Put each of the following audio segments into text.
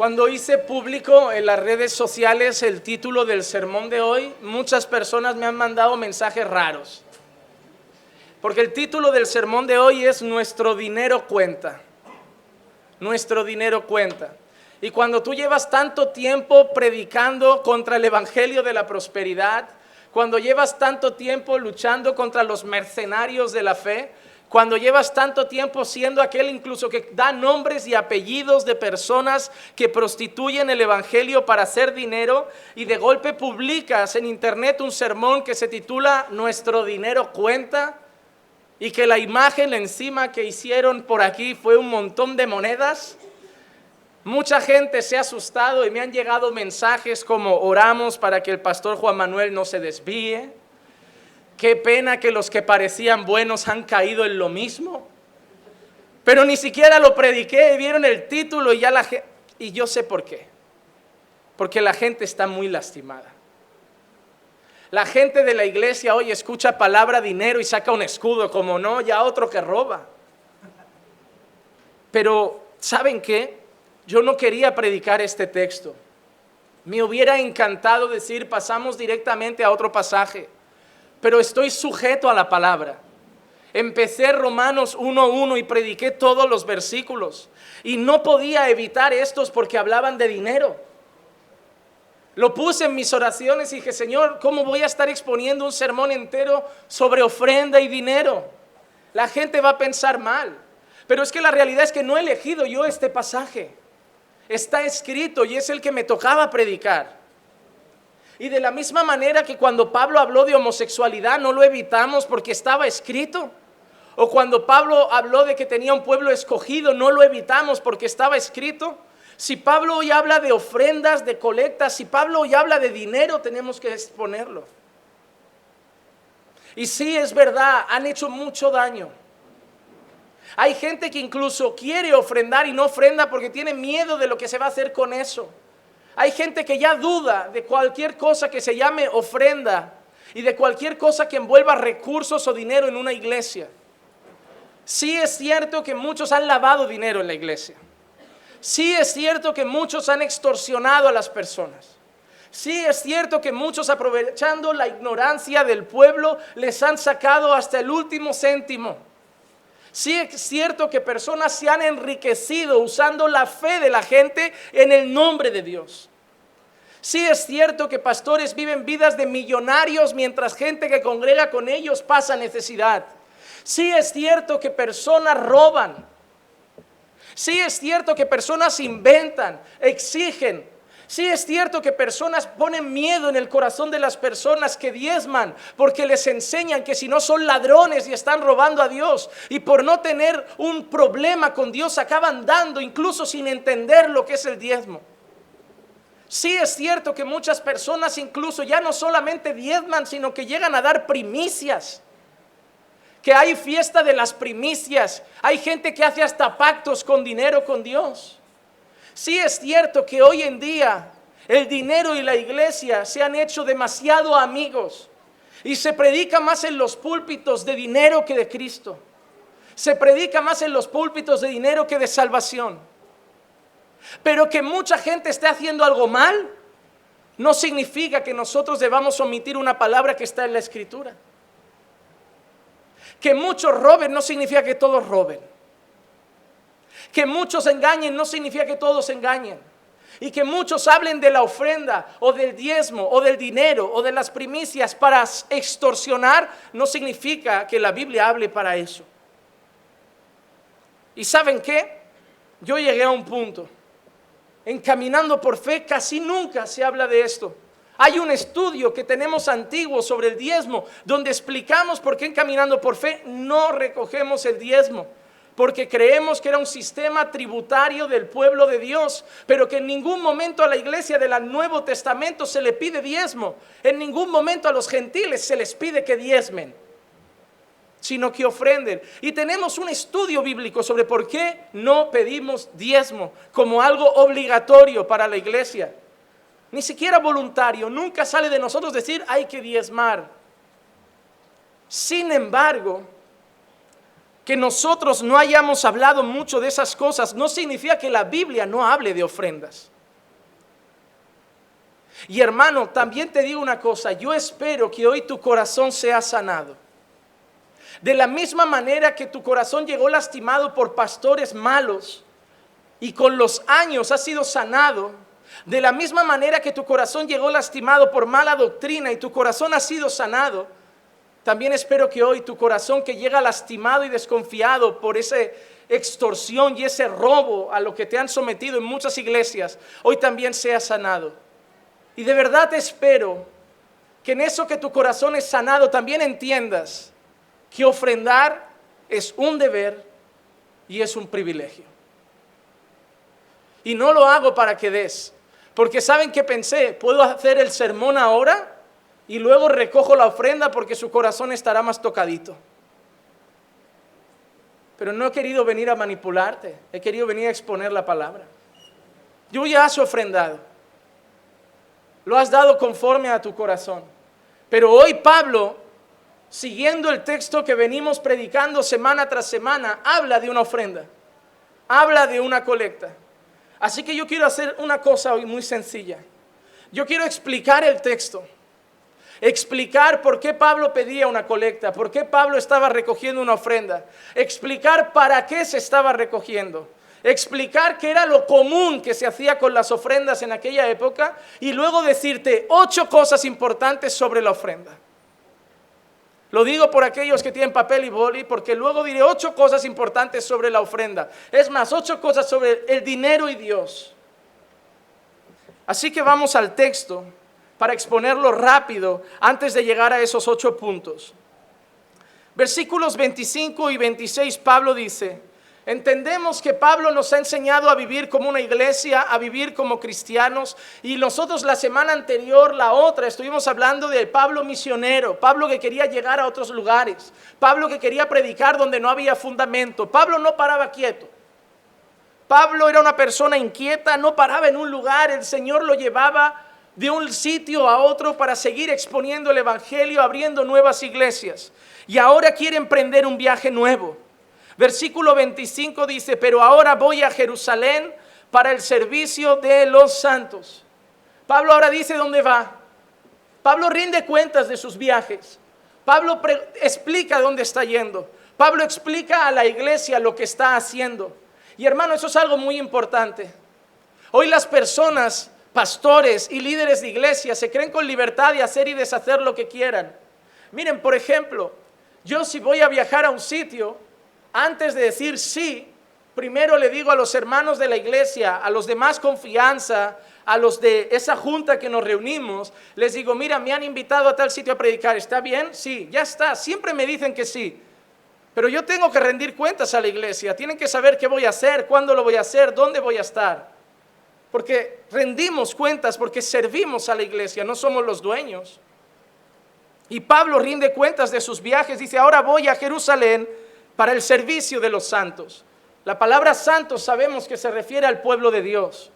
Cuando hice público en las redes sociales el título del sermón de hoy, muchas personas me han mandado mensajes raros. Porque el título del sermón de hoy es Nuestro dinero cuenta. Nuestro dinero cuenta. Y cuando tú llevas tanto tiempo predicando contra el evangelio de la prosperidad, cuando llevas tanto tiempo luchando contra los mercenarios de la fe, cuando llevas tanto tiempo siendo aquel incluso que da nombres y apellidos de personas que prostituyen el evangelio para hacer dinero, y de golpe publicas en internet un sermón que se titula Nuestro dinero cuenta, y que la imagen encima que hicieron por aquí fue un montón de monedas, mucha gente se ha asustado y me han llegado mensajes como: oramos para que el pastor Juan Manuel no se desvíe. Qué pena que los que parecían buenos han caído en lo mismo. Pero ni siquiera lo prediqué, vieron el título y y yo sé por qué. Porque la gente está muy lastimada. La gente de la iglesia hoy escucha palabra dinero y saca un escudo, como no, ya otro que roba. Pero, ¿saben qué? Yo no quería predicar este texto. Me hubiera encantado decir, pasamos directamente a otro pasaje. Pero estoy sujeto a la palabra. Empecé Romanos 1:1 y prediqué todos los versículos. Y no podía evitar estos porque hablaban de dinero. Lo puse en mis oraciones y dije: Señor, ¿cómo voy a estar exponiendo un sermón entero sobre ofrenda y dinero? La gente va a pensar mal. Pero es que la realidad es que no he elegido yo este pasaje. Está escrito y es el que me tocaba predicar. Y de la misma manera que cuando Pablo habló de homosexualidad no lo evitamos porque estaba escrito. O cuando Pablo habló de que tenía un pueblo escogido no lo evitamos porque estaba escrito. Si Pablo hoy habla de ofrendas, de colectas, si Pablo hoy habla de dinero, tenemos que exponerlo. Y sí, es verdad, han hecho mucho daño. Hay gente que incluso quiere ofrendar y no ofrenda porque tiene miedo de lo que se va a hacer con eso. Hay gente que ya duda de cualquier cosa que se llame ofrenda y de cualquier cosa que envuelva recursos o dinero en una iglesia. Sí es cierto que muchos han lavado dinero en la iglesia. Sí es cierto que muchos han extorsionado a las personas. Sí es cierto que muchos, aprovechando la ignorancia del pueblo, les han sacado hasta el último céntimo. Sí es cierto que personas se han enriquecido usando la fe de la gente en el nombre de Dios. Sí es cierto que pastores viven vidas de millonarios mientras gente que congrega con ellos pasa necesidad. Sí es cierto que personas roban. Sí es cierto que personas inventan, exigen. Sí es cierto que personas ponen miedo en el corazón de las personas que diezman porque les enseñan que si no son ladrones y están robando a Dios, y por no tener un problema con Dios acaban dando incluso sin entender lo que es el diezmo. Sí es cierto que muchas personas incluso ya no solamente diezman, sino que llegan a dar primicias. Que hay fiesta de las primicias, hay gente que hace hasta pactos con dinero con Dios. Sí es cierto que hoy en día el dinero y la iglesia se han hecho demasiado amigos y se predica más en los púlpitos de dinero que de Cristo. Se predica más en los púlpitos de dinero que de salvación. Pero que mucha gente esté haciendo algo mal no significa que nosotros debamos omitir una palabra que está en la Escritura. Que muchos roben no significa que todos roben. Que muchos engañen no significa que todos engañen. Y que muchos hablen de la ofrenda o del diezmo o del dinero o de las primicias para extorsionar no significa que la Biblia hable para eso. ¿Y saben qué? Yo llegué a un punto. En Caminando por Fe casi nunca se habla de esto. Hay un estudio que tenemos antiguo sobre el diezmo donde explicamos por qué en Caminando por Fe no recogemos el diezmo. Porque creemos que era un sistema tributario del pueblo de Dios, pero que en ningún momento a la iglesia del Nuevo Testamento se le pide diezmo. En ningún momento a los gentiles se les pide que diezmen, sino que ofrenden. Y tenemos un estudio bíblico sobre por qué no pedimos diezmo como algo obligatorio para la iglesia. Ni siquiera voluntario, nunca sale de nosotros decir hay que diezmar. Sin embargo, Que nosotros no hayamos hablado mucho de esas cosas no significa que la Biblia no hable de ofrendas. Y hermano, también te digo una cosa, yo espero que hoy tu corazón sea sanado. De la misma manera que tu corazón llegó lastimado por pastores malos y con los años ha sido sanado, de la misma manera que tu corazón llegó lastimado por mala doctrina y tu corazón ha sido sanado, también espero que hoy tu corazón que llega lastimado y desconfiado por esa extorsión y ese robo a lo que te han sometido en muchas iglesias, hoy también sea sanado. Y de verdad espero que en eso que tu corazón es sanado también entiendas que ofrendar es un deber y es un privilegio. Y no lo hago para que des, porque ¿saben qué pensé? Puedo hacer el sermón ahora y luego recojo la ofrenda porque su corazón estará más tocadito. Pero no he querido venir a manipularte, he querido venir a exponer la palabra. Yo ya has ofrendado, lo has dado conforme a tu corazón. Pero hoy Pablo, siguiendo el texto que venimos predicando semana tras semana, habla de una ofrenda, habla de una colecta. Así que yo quiero hacer una cosa hoy muy sencilla. Yo quiero explicar el texto, explicar por qué Pablo pedía una colecta, por qué Pablo estaba recogiendo una ofrenda, explicar para qué se estaba recogiendo, explicar qué era lo común que se hacía con las ofrendas en aquella época y luego decirte 8 cosas importantes sobre la ofrenda. Lo digo por aquellos que tienen papel y boli, porque luego diré 8 cosas importantes sobre la ofrenda. Es más, 8 cosas sobre el dinero y Dios. Así que vamos al texto para exponerlo rápido antes de llegar a esos 8 puntos. Versículos 25 y 26, Pablo dice: entendemos que Pablo nos ha enseñado a vivir como una iglesia, a vivir como cristianos, y nosotros la semana anterior, la otra, estuvimos hablando de Pablo misionero, Pablo que quería llegar a otros lugares, Pablo que quería predicar donde no había fundamento. Pablo no paraba quieto. Pablo era una persona inquieta, no paraba en un lugar, el Señor lo llevaba de un sitio a otro para seguir exponiendo el evangelio, abriendo nuevas iglesias, y ahora quiere emprender un viaje nuevo. Versículo 25 dice: pero ahora voy a Jerusalén para el servicio de los santos. Pablo ahora dice dónde va. Pablo rinde cuentas de sus viajes. Pablo explica dónde está yendo. Pablo explica a la iglesia lo que está haciendo. Y hermano, eso es algo muy importante. Hoy las personas, pastores y líderes de iglesia, se creen con libertad de hacer y deshacer lo que quieran. Miren, por ejemplo, yo si voy a viajar a un sitio, antes de decir sí, primero le digo a los hermanos de la iglesia, a los de más confianza, a los de esa junta que nos reunimos, les digo: mira, me han invitado a tal sitio a predicar, ¿está bien? Sí, ya está, siempre me dicen que sí. Pero yo tengo que rendir cuentas a la iglesia, tienen que saber qué voy a hacer, cuándo lo voy a hacer, dónde voy a estar. Porque rendimos cuentas, porque servimos a la iglesia, no somos los dueños. Y Pablo rinde cuentas de sus viajes, dice: ahora voy a Jerusalén para el servicio de los santos. La palabra santos sabemos que se refiere al pueblo de Dios,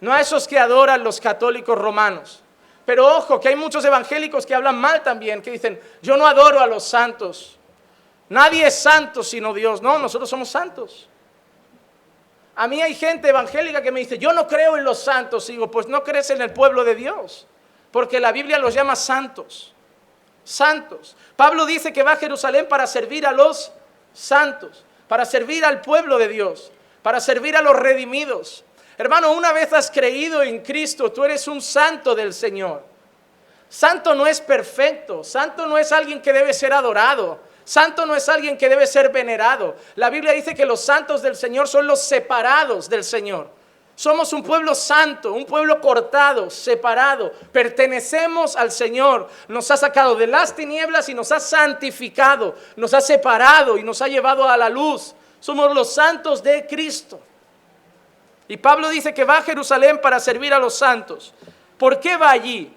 no a esos que adoran los católicos romanos. Pero ojo, que hay muchos evangélicos que hablan mal también, que dicen: yo no adoro a los santos, nadie es santo sino Dios. No, nosotros somos santos. A mí hay gente evangélica que me dice: yo no creo en los santos. Y digo: pues no crees en el pueblo de Dios, porque la Biblia los llama santos. Santos. Pablo dice que va a Jerusalén para servir a los santos, para servir al pueblo de Dios, para servir a los redimidos. Hermano, una vez has creído en Cristo, tú eres un santo del Señor. Santo no es perfecto, santo no es alguien que debe ser adorado, santo no es alguien que debe ser venerado. La Biblia dice que los santos del Señor son los separados del Señor. Somos un pueblo santo, un pueblo cortado, separado. Pertenecemos al Señor. Nos ha sacado de las tinieblas y nos ha santificado. Nos ha separado y nos ha llevado a la luz. Somos los santos de Cristo. Y Pablo dice que va a Jerusalén para servir a los santos. ¿Por qué va allí?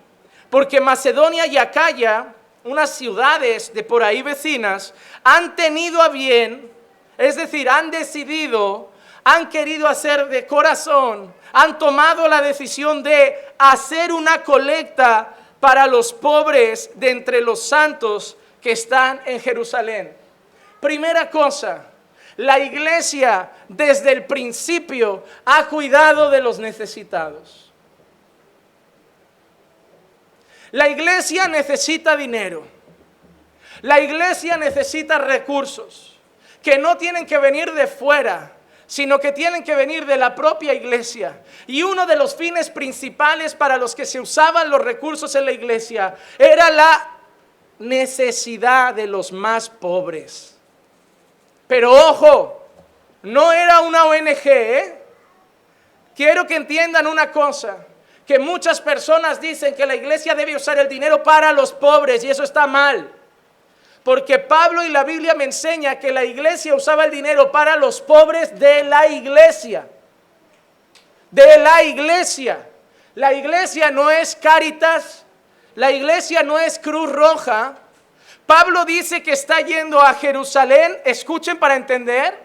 Porque Macedonia y Acaya, unas ciudades de por ahí vecinas, han tenido a bien, es decir, han decidido, han querido hacer de corazón, han tomado la decisión de hacer una colecta para los pobres de entre los santos que están en Jerusalén. Primera cosa, La iglesia desde el principio ha cuidado de los necesitados. La iglesia necesita dinero. La iglesia necesita recursos que no tienen que venir de fuera, sino que tienen que venir de la propia iglesia. Y uno de los fines principales para los que se usaban los recursos en la iglesia era la necesidad de los más pobres. Pero ojo, no era una ONG, ¿eh? Quiero que entiendan una cosa, que muchas personas dicen que la iglesia debe usar el dinero para los pobres, y eso está mal. Porque Pablo y la Biblia me enseña que la iglesia usaba el dinero para los pobres de la iglesia. De la iglesia. La iglesia no es Cáritas, la iglesia no es Cruz Roja. Pablo dice que está yendo a Jerusalén, escuchen para entender,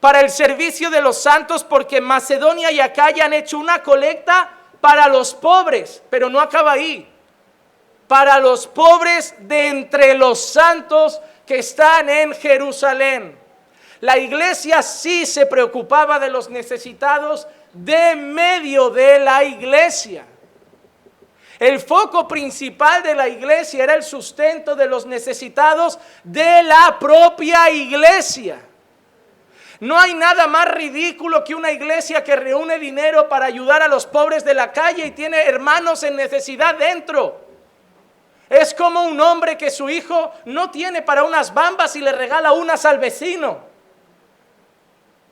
para el servicio de los santos, porque Macedonia y Acaya han hecho una colecta para los pobres, pero no acaba ahí. Para los pobres de entre los santos que están en Jerusalén. La iglesia sí se preocupaba de los necesitados de medio de la iglesia. El foco principal de la iglesia era el sustento de los necesitados de la propia iglesia. No hay nada más ridículo que una iglesia que reúne dinero para ayudar a los pobres de la calle y tiene hermanos en necesidad dentro. Es como un hombre que su hijo no tiene para unas bambas y le regala unas al vecino.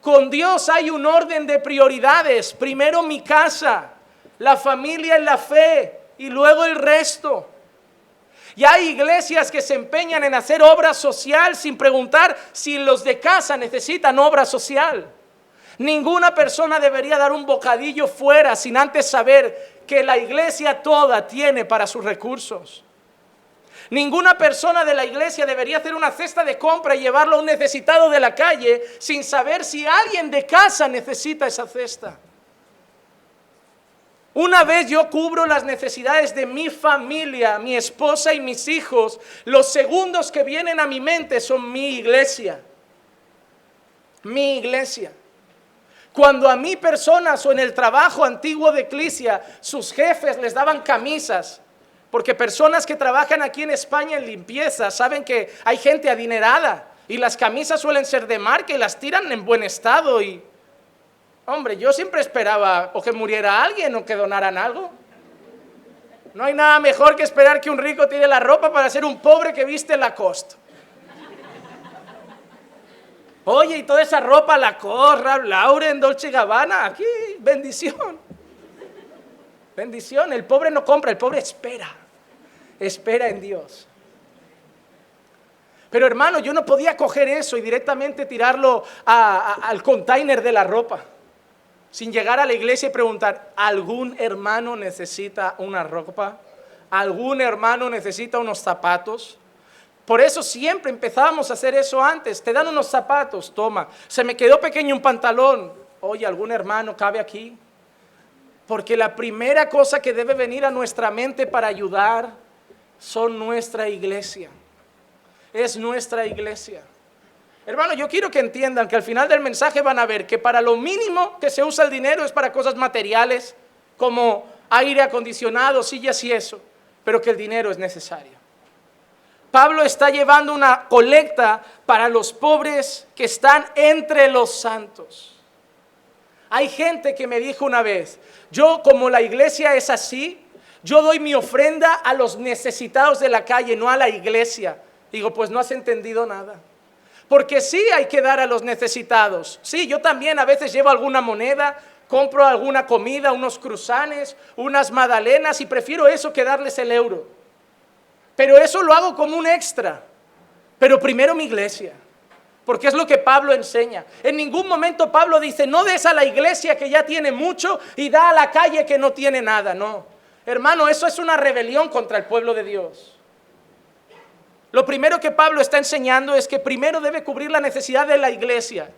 Con Dios hay un orden de prioridades. Primero mi casa, la familia en la fe y luego el resto. Y hay iglesias que se empeñan en hacer obra social sin preguntar si los de casa necesitan obra social. Ninguna persona debería dar un bocadillo fuera sin antes saber que la iglesia toda tiene para sus recursos. Ninguna persona de la iglesia debería hacer una cesta de compra y llevarlo a un necesitado de la calle sin saber si alguien de casa necesita esa cesta. Una vez yo cubro las necesidades de mi familia, mi esposa y mis hijos, los segundos que vienen a mi mente son mi iglesia. Mi iglesia. Cuando a mí personas o en el trabajo antiguo de Eclesia, sus jefes les daban camisas, porque personas que trabajan aquí en España en limpieza saben que hay gente adinerada y las camisas suelen ser de marca y las tiran en buen estado. Y, hombre, yo siempre esperaba o que muriera alguien o que donaran algo. No hay nada mejor que esperar que un rico tire la ropa para ser un pobre que viste Lacoste. Oye, y toda esa ropa, Lacoste, Ralph Lauren, Dolce & Gabbana, aquí, bendición. Bendición, el pobre no compra, el pobre espera en Dios. Pero hermano, yo no podía coger eso y directamente tirarlo al container de la ropa, sin llegar a la iglesia y preguntar, ¿algún hermano necesita una ropa? ¿Algún hermano necesita unos zapatos? Por eso siempre empezábamos a hacer eso antes. Te dan unos zapatos, toma. Se me quedó pequeño un pantalón. Oye, ¿algún hermano cabe aquí? Porque la primera cosa que debe venir a nuestra mente para ayudar son nuestra iglesia. Es nuestra iglesia. Hermano, yo quiero que entiendan que al final del mensaje van a ver que para lo mínimo que se usa el dinero es para cosas materiales, como aire acondicionado, sillas y eso, pero que el dinero es necesario. Pablo está llevando una colecta para los pobres que están entre los santos. Hay gente que me dijo una vez, yo como la iglesia es así, yo doy mi ofrenda a los necesitados de la calle, no a la iglesia. Digo, pues no has entendido nada. Porque sí hay que dar a los necesitados. Sí, yo también a veces llevo alguna moneda, compro alguna comida, unos cruzanes, unas magdalenas y prefiero eso que darles el euro. Pero eso lo hago como un extra. Pero primero mi iglesia. Porque es lo que Pablo enseña. En ningún momento Pablo dice, no des a la iglesia que ya tiene mucho y da a la calle que no tiene nada. No. Hermano, eso es una rebelión contra el pueblo de Dios. Lo primero que Pablo está enseñando es que primero debe cubrir la necesidad de la iglesia,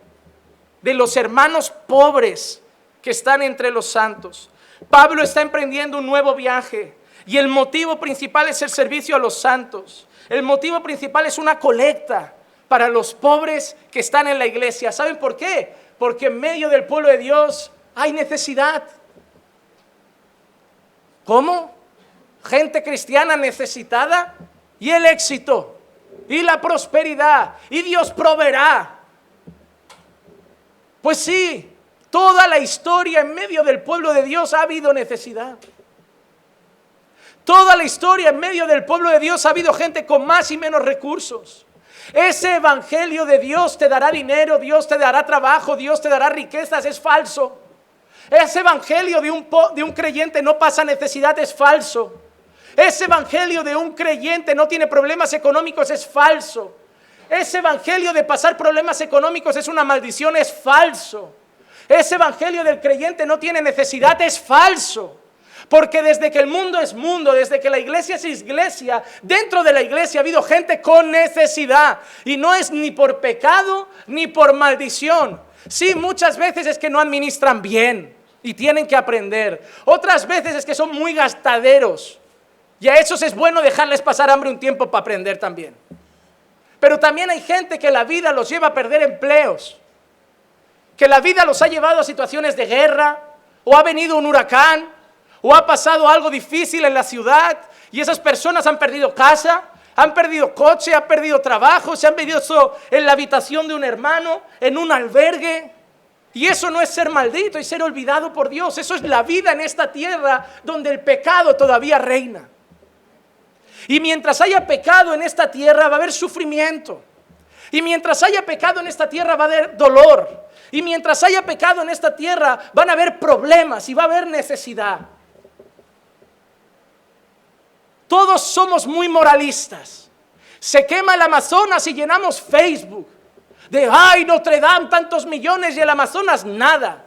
de los hermanos pobres que están entre los santos. Pablo está emprendiendo un nuevo viaje y el motivo principal es el servicio a los santos. El motivo principal es una colecta para los pobres que están en la iglesia. ¿Saben por qué? Porque en medio del pueblo de Dios hay necesidad. ¿Cómo? Gente cristiana necesitada y el éxito y la prosperidad y Dios proveerá. Pues sí, toda la historia en medio del pueblo de Dios ha habido necesidad. Toda la historia en medio del pueblo de Dios ha habido gente con más y menos recursos. Ese evangelio de Dios te dará dinero, Dios te dará trabajo, Dios te dará riquezas, es falso. Ese evangelio de un creyente no pasa necesidad, es falso. Ese evangelio de un creyente no tiene problemas económicos, es falso. Ese evangelio de pasar problemas económicos es una maldición, es falso. Ese evangelio del creyente no tiene necesidad, es falso. Porque desde que el mundo es mundo, desde que la iglesia es iglesia, dentro de la iglesia ha habido gente con necesidad. Y no es ni por pecado ni por maldición. Sí, muchas veces es que no administran bien y tienen que aprender. Otras veces es que son muy gastaderos. Y a esos es bueno dejarles pasar hambre un tiempo para aprender también. Pero también hay gente que la vida los lleva a perder empleos. Que la vida los ha llevado a situaciones de guerra, o ha venido un huracán, o ha pasado algo difícil en la ciudad y esas personas han perdido casa, han perdido coche, han perdido trabajo, se han perdido en la habitación de un hermano, en un albergue. Y eso no es ser maldito y ser olvidado por Dios. Eso es la vida en esta tierra donde el pecado todavía reina. Y mientras haya pecado en esta tierra va a haber sufrimiento. Y mientras haya pecado en esta tierra va a haber dolor. Y mientras haya pecado en esta tierra van a haber problemas y va a haber necesidad. Todos somos muy moralistas. Se quema el Amazonas y llenamos Facebook de ¡ay, Notre Dame, tantos millones! Y el Amazonas nada.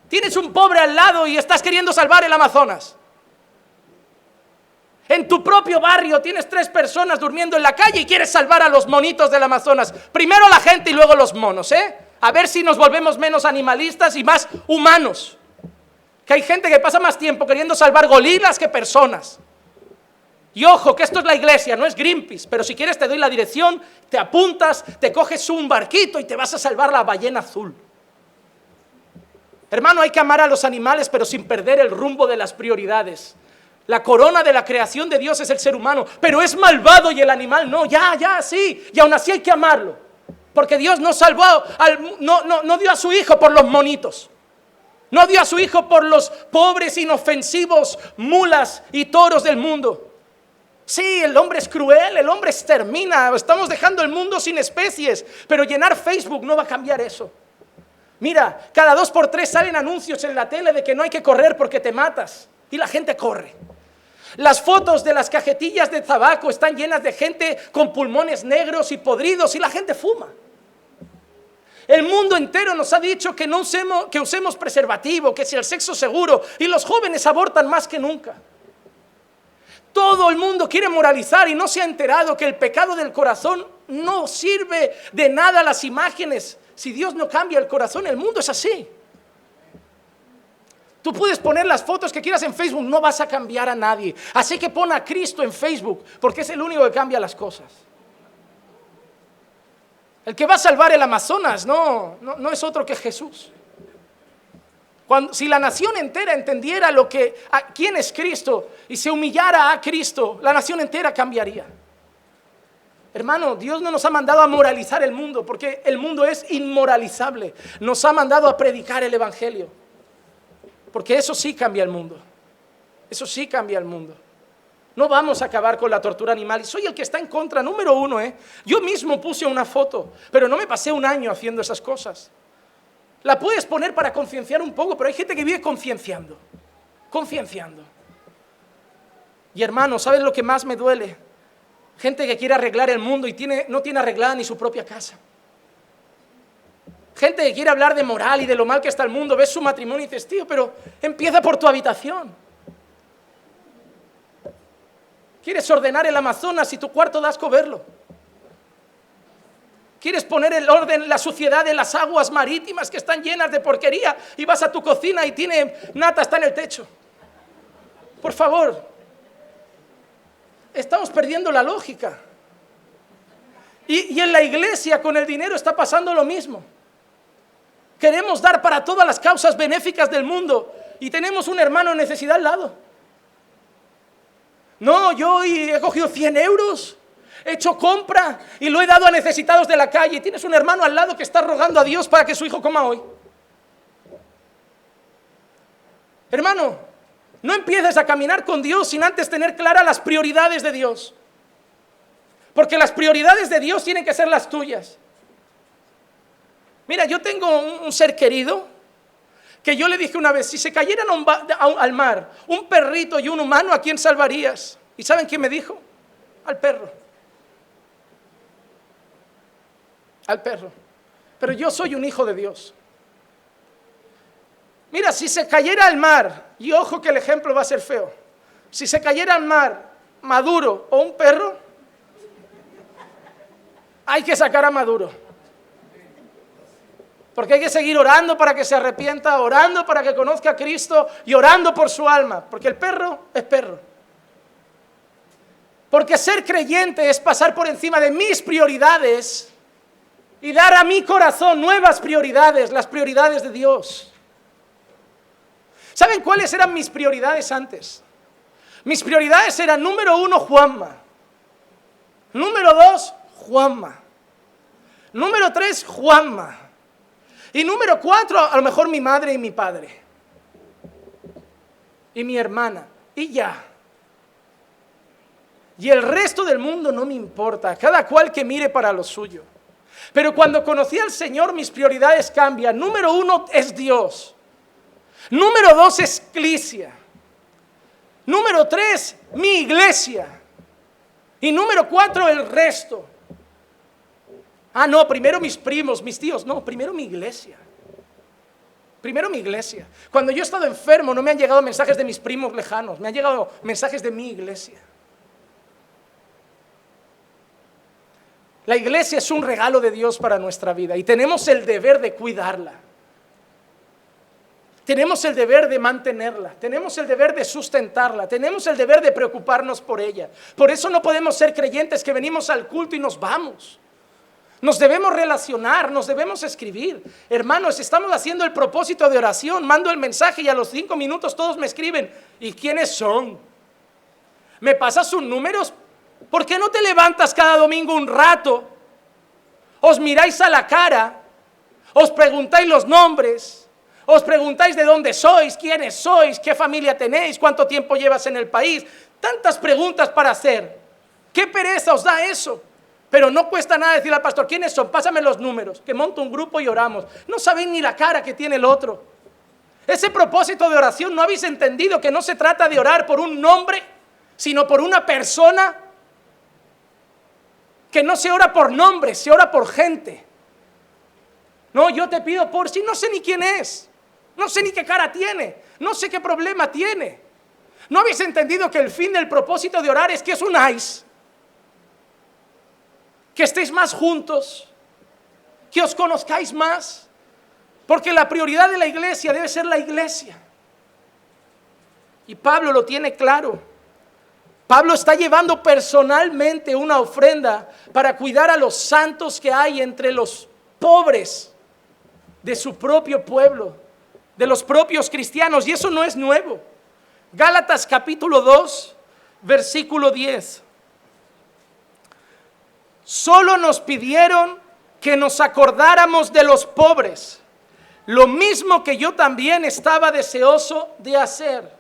Tienes un pobre al lado y estás queriendo salvar el Amazonas. En tu propio barrio tienes 3 personas durmiendo en la calle y quieres salvar a los monitos del Amazonas. Primero la gente y luego los monos, ¿eh? A ver si nos volvemos menos animalistas y más humanos. Que hay gente que pasa más tiempo queriendo salvar gorilas que personas. Y ojo, que esto es la iglesia, no es Greenpeace, pero si quieres te doy la dirección, te apuntas, te coges un barquito y te vas a salvar la ballena azul. Hermano, hay que amar a los animales, pero sin perder el rumbo de las prioridades. La corona de la creación de Dios es el ser humano, pero es malvado y el animal no, sí, y aún así hay que amarlo, porque Dios no salvó, no dio a su hijo por los monitos. No dio a su hijo por los pobres, inofensivos mulas y toros del mundo. Sí, el hombre es cruel, el hombre extermina, estamos dejando el mundo sin especies, pero llenar Facebook no va a cambiar eso. Mira, cada 2 por 3 salen anuncios en la tele de que no hay que correr porque te matas, y la gente corre. Las fotos de las cajetillas de tabaco están llenas de gente con pulmones negros y podridos, y la gente fuma. El mundo entero nos ha dicho que usemos preservativo, que sea el sexo seguro, y los jóvenes abortan más que nunca. Todo el mundo quiere moralizar y no se ha enterado que el pecado del corazón no sirve de nada a las imágenes. Si Dios no cambia el corazón, el mundo es así. Tú puedes poner las fotos que quieras en Facebook, no vas a cambiar a nadie. Así que pon a Cristo en Facebook, porque es el único que cambia las cosas. El que va a salvar el Amazonas no es otro que Jesús. Si la nación entera entendiera quién es Cristo y se humillara a Cristo, la nación entera cambiaría. Hermano, Dios no nos ha mandado a moralizar el mundo, porque el mundo es inmoralizable. Nos ha mandado a predicar el evangelio, porque eso sí cambia el mundo. Eso sí cambia el mundo. No vamos a acabar con la tortura animal. Y soy el que está en contra, número 1. Yo mismo puse una foto, pero no me pasé un año haciendo esas cosas. La puedes poner para concienciar un poco, pero hay gente que vive concienciando. Y hermano, ¿sabes lo que más me duele? Gente que quiere arreglar el mundo y no tiene arreglada ni su propia casa. Gente que quiere hablar de moral y de lo mal que está el mundo. Ves su matrimonio y dices, tío, pero empieza por tu habitación. ¿Quieres ordenar el Amazonas y tu cuarto da asco verlo? ¿Quieres poner el orden, la suciedad de las aguas marítimas que están llenas de porquería y vas a tu cocina y tiene nata, está en el techo? Por favor, estamos perdiendo la lógica. Y en la iglesia con el dinero está pasando lo mismo. Queremos dar para todas las causas benéficas del mundo y tenemos un hermano en necesidad al lado. No, yo he cogido 100 euros, he hecho compra y lo he dado a necesitados de la calle. Y tienes un hermano al lado que está rogando a Dios para que su hijo coma hoy. Hermano, no empieces a caminar con Dios sin antes tener claras las prioridades de Dios. Porque las prioridades de Dios tienen que ser las tuyas. Mira, yo tengo un ser querido que yo le dije una vez, si se cayeran al mar un perrito y un humano, ¿a quién salvarías? ¿Y saben quién me dijo? Al perro. Al perro. Pero yo soy un hijo de Dios. Mira, si se cayera al mar, y ojo que el ejemplo va a ser feo, si se cayera al mar Maduro o un perro, hay que sacar a Maduro. Porque hay que seguir orando para que se arrepienta, orando para que conozca a Cristo y orando por su alma. Porque el perro es perro. Porque ser creyente es pasar por encima de mis prioridades y dar a mi corazón nuevas prioridades, las prioridades de Dios. ¿Saben cuáles eran mis prioridades antes? Mis prioridades eran: número 1, Juanma. Número 2, Juanma. Número 3, Juanma. Y número 4, a lo mejor mi madre y mi padre. Y mi hermana. Y ya. Y el resto del mundo no me importa. Cada cual que mire para lo suyo. Pero cuando conocí al Señor, mis prioridades cambian. Número 1 es Dios. Número 2 es iglesia. Número 3, mi iglesia. Y número 4, el resto. Ah, no, primero mis primos, mis tíos. No, primero mi iglesia. Primero mi iglesia. Cuando yo he estado enfermo, no me han llegado mensajes de mis primos lejanos, me han llegado mensajes de mi iglesia. La iglesia es un regalo de Dios para nuestra vida y tenemos el deber de cuidarla. Tenemos el deber de mantenerla, tenemos el deber de sustentarla, tenemos el deber de preocuparnos por ella. Por eso no podemos ser creyentes que venimos al culto y nos vamos. Nos debemos relacionar, nos debemos escribir. Hermanos, estamos haciendo el propósito de oración, mando el mensaje y a los 5 minutos todos me escriben: ¿y quiénes son? ¿Me pasas sus números? ¿Por qué no te levantas cada domingo un rato? Os miráis a la cara, os preguntáis los nombres, os preguntáis de dónde sois, quiénes sois, qué familia tenéis, cuánto tiempo llevas en el país. Tantas preguntas para hacer. ¿Qué pereza os da eso? Pero no cuesta nada decirle al pastor: ¿quiénes son? Pásame los números, que monto un grupo y oramos. No sabéis ni la cara que tiene el otro. Ese propósito de oración, ¿no habéis entendido que no se trata de orar por un nombre, sino por una persona? Que no se ora por nombre, se ora por gente. No, yo te pido por si no sé ni quién es, no sé ni qué cara tiene, no sé qué problema tiene. ¿No habéis entendido que el fin del propósito de orar es que os unáis? Que estéis más juntos, que os conozcáis más, porque la prioridad de la iglesia debe ser la iglesia. Y Pablo lo tiene claro. Pablo está llevando personalmente una ofrenda para cuidar a los santos que hay entre los pobres de su propio pueblo, de los propios cristianos, y eso no es nuevo. Gálatas capítulo 2, versículo 10. Solo nos pidieron que nos acordáramos de los pobres, lo mismo que yo también estaba deseoso de hacer.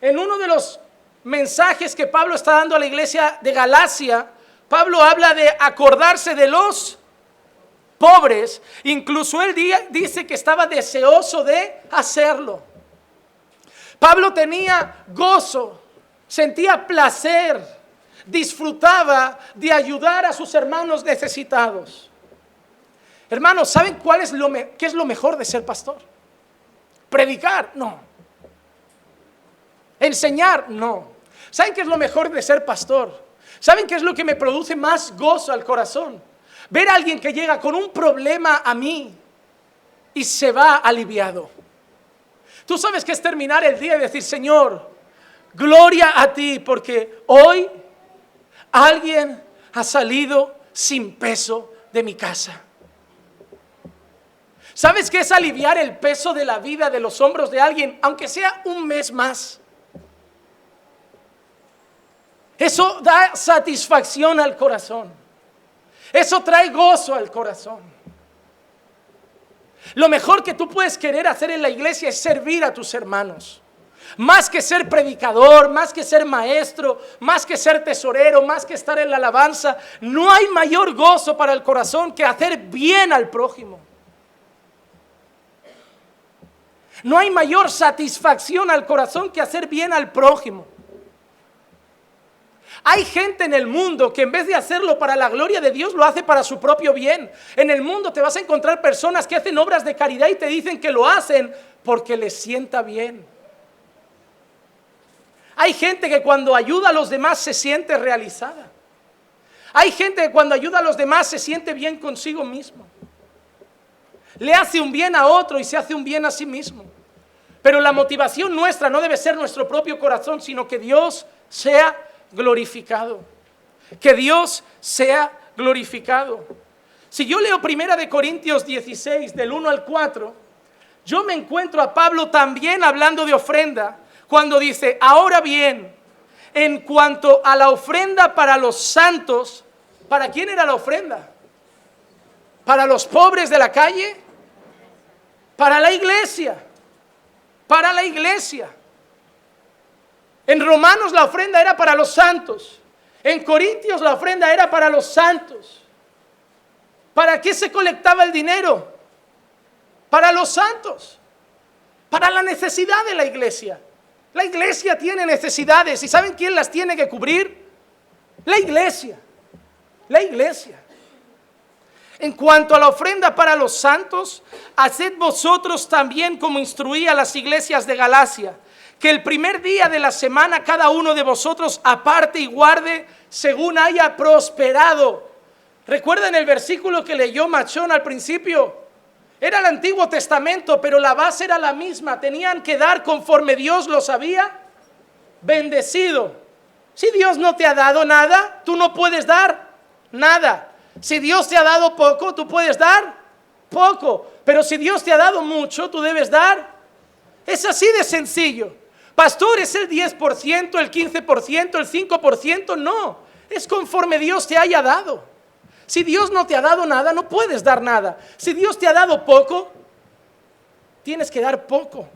En uno de los mensajes que Pablo está dando a la iglesia de Galacia, Pablo habla de acordarse de los pobres. Incluso él dice que estaba deseoso de hacerlo. Pablo tenía gozo, sentía placer, disfrutaba de ayudar a sus hermanos necesitados. Hermanos, ¿saben qué es lo mejor de ser pastor? ¿Predicar? No. ¿Enseñar? No. ¿Saben qué es lo mejor de ser pastor? ¿Saben qué es lo que me produce más gozo al corazón? Ver a alguien que llega con un problema a mí y se va aliviado. Tú sabes que es terminar el día y decir: Señor, gloria a ti, porque hoy alguien ha salido sin peso de mi casa. ¿Sabes qué es aliviar el peso de la vida de los hombros de alguien, aunque sea un mes más? Eso da satisfacción al corazón. Eso trae gozo al corazón. Lo mejor que tú puedes querer hacer en la iglesia es servir a tus hermanos. Más que ser predicador, más que ser maestro, más que ser tesorero, más que estar en la alabanza, no hay mayor gozo para el corazón que hacer bien al prójimo. No hay mayor satisfacción al corazón que hacer bien al prójimo. Hay gente en el mundo que en vez de hacerlo para la gloria de Dios, lo hace para su propio bien. En el mundo te vas a encontrar personas que hacen obras de caridad y te dicen que lo hacen porque les sienta bien. Hay gente que cuando ayuda a los demás se siente realizada. Hay gente que cuando ayuda a los demás se siente bien consigo mismo. Le hace un bien a otro y se hace un bien a sí mismo. Pero la motivación nuestra no debe ser nuestro propio corazón, sino que Dios sea glorificado. Que Dios sea glorificado. Si yo leo 1 Corintios 16, del 1 al 4, yo me encuentro a Pablo también hablando de ofrenda, cuando dice, ahora bien, en cuanto a la ofrenda para los santos, ¿para quién era la ofrenda? ¿Para los pobres de la calle? Para la iglesia. Para la iglesia. En Romanos la ofrenda era para los santos. En Corintios la ofrenda era para los santos. ¿Para qué se colectaba el dinero? Para los santos. Para la necesidad de la iglesia. La iglesia tiene necesidades. ¿Y saben quién las tiene que cubrir? La iglesia. La iglesia. En cuanto a la ofrenda para los santos, haced vosotros también como instruí a las iglesias de Galacia, que el primer día de la semana cada uno de vosotros aparte y guarde según haya prosperado. ¿Recuerdan el versículo que leyó Machón al principio? Era el Antiguo Testamento, pero la base era la misma. Tenían que dar conforme Dios los había bendecido. Si Dios no te ha dado nada, tú no puedes dar nada. Si Dios te ha dado poco, tú puedes dar poco. Pero si Dios te ha dado mucho, tú debes dar. Es así de sencillo. Pastor, ¿es el 10%, el 15%, el 5%? No, es conforme Dios te haya dado. Si Dios no te ha dado nada, no puedes dar nada. Si Dios te ha dado poco, tienes que dar poco.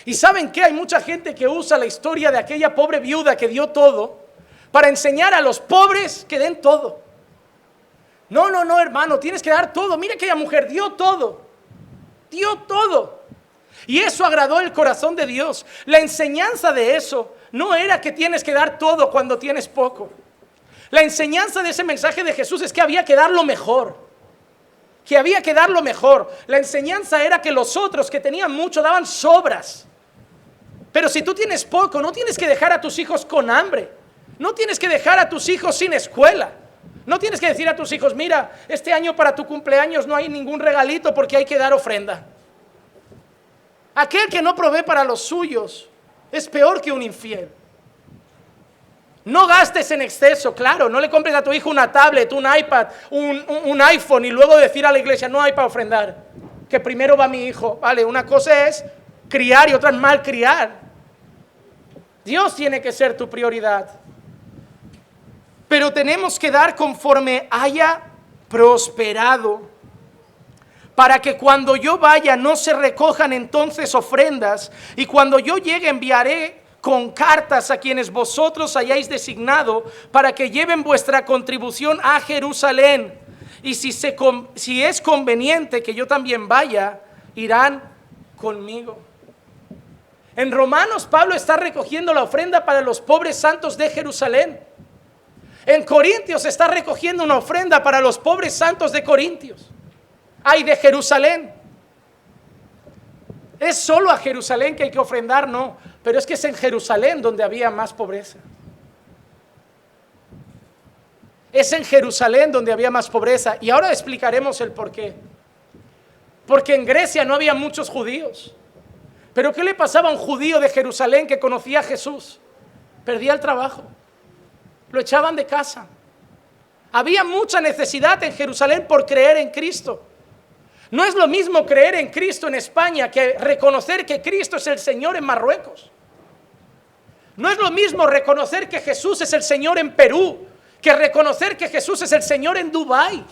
¿Y saben qué? Hay mucha gente que usa la historia de aquella pobre viuda que dio todo para enseñar a los pobres que den todo. No, hermano, tienes que dar todo. Mira aquella mujer, dio todo. Dio todo. Y eso agradó el corazón de Dios. La enseñanza de eso no era que tienes que dar todo cuando tienes poco. La enseñanza de ese mensaje de Jesús es que había que dar lo mejor. Que había que dar lo mejor. La enseñanza era que los otros que tenían mucho daban sobras. Pero si tú tienes poco, no tienes que dejar a tus hijos con hambre. No tienes que dejar a tus hijos sin escuela. No tienes que decir a tus hijos, mira, este año para tu cumpleaños no hay ningún regalito porque hay que dar ofrenda. Aquel que no provee para los suyos es peor que un infiel. No gastes en exceso, claro, no le compres a tu hijo una tablet, un iPad, un iPhone y luego decir a la iglesia, no hay para ofrendar, que primero va mi hijo. Vale, una cosa es criar y otra es malcriar. Dios tiene que ser tu prioridad. Pero tenemos que dar conforme haya prosperado, para que cuando yo vaya no se recojan entonces ofrendas, y cuando yo llegue enviaré con cartas a quienes vosotros hayáis designado, para que lleven vuestra contribución a Jerusalén. Y si es conveniente que yo también vaya, irán conmigo. En Romanos, Pablo está recogiendo la ofrenda para los pobres santos de Jerusalén. En Corintios está recogiendo una ofrenda para los pobres santos de Corintios. Ay, de Jerusalén. ¿Es solo a Jerusalén que hay que ofrendar? No, pero es que es en Jerusalén donde había más pobreza. Es en Jerusalén donde había más pobreza. Y ahora explicaremos el por qué. Porque en Grecia no había muchos judíos. Pero ¿qué le pasaba a un judío de Jerusalén que conocía a Jesús? Perdía el trabajo. Lo echaban de casa. Había mucha necesidad en Jerusalén por creer en Cristo. No es lo mismo creer en Cristo en España que reconocer que Cristo es el Señor en Marruecos. No es lo mismo reconocer que Jesús es el Señor en Perú que reconocer que Jesús es el Señor en Dubái,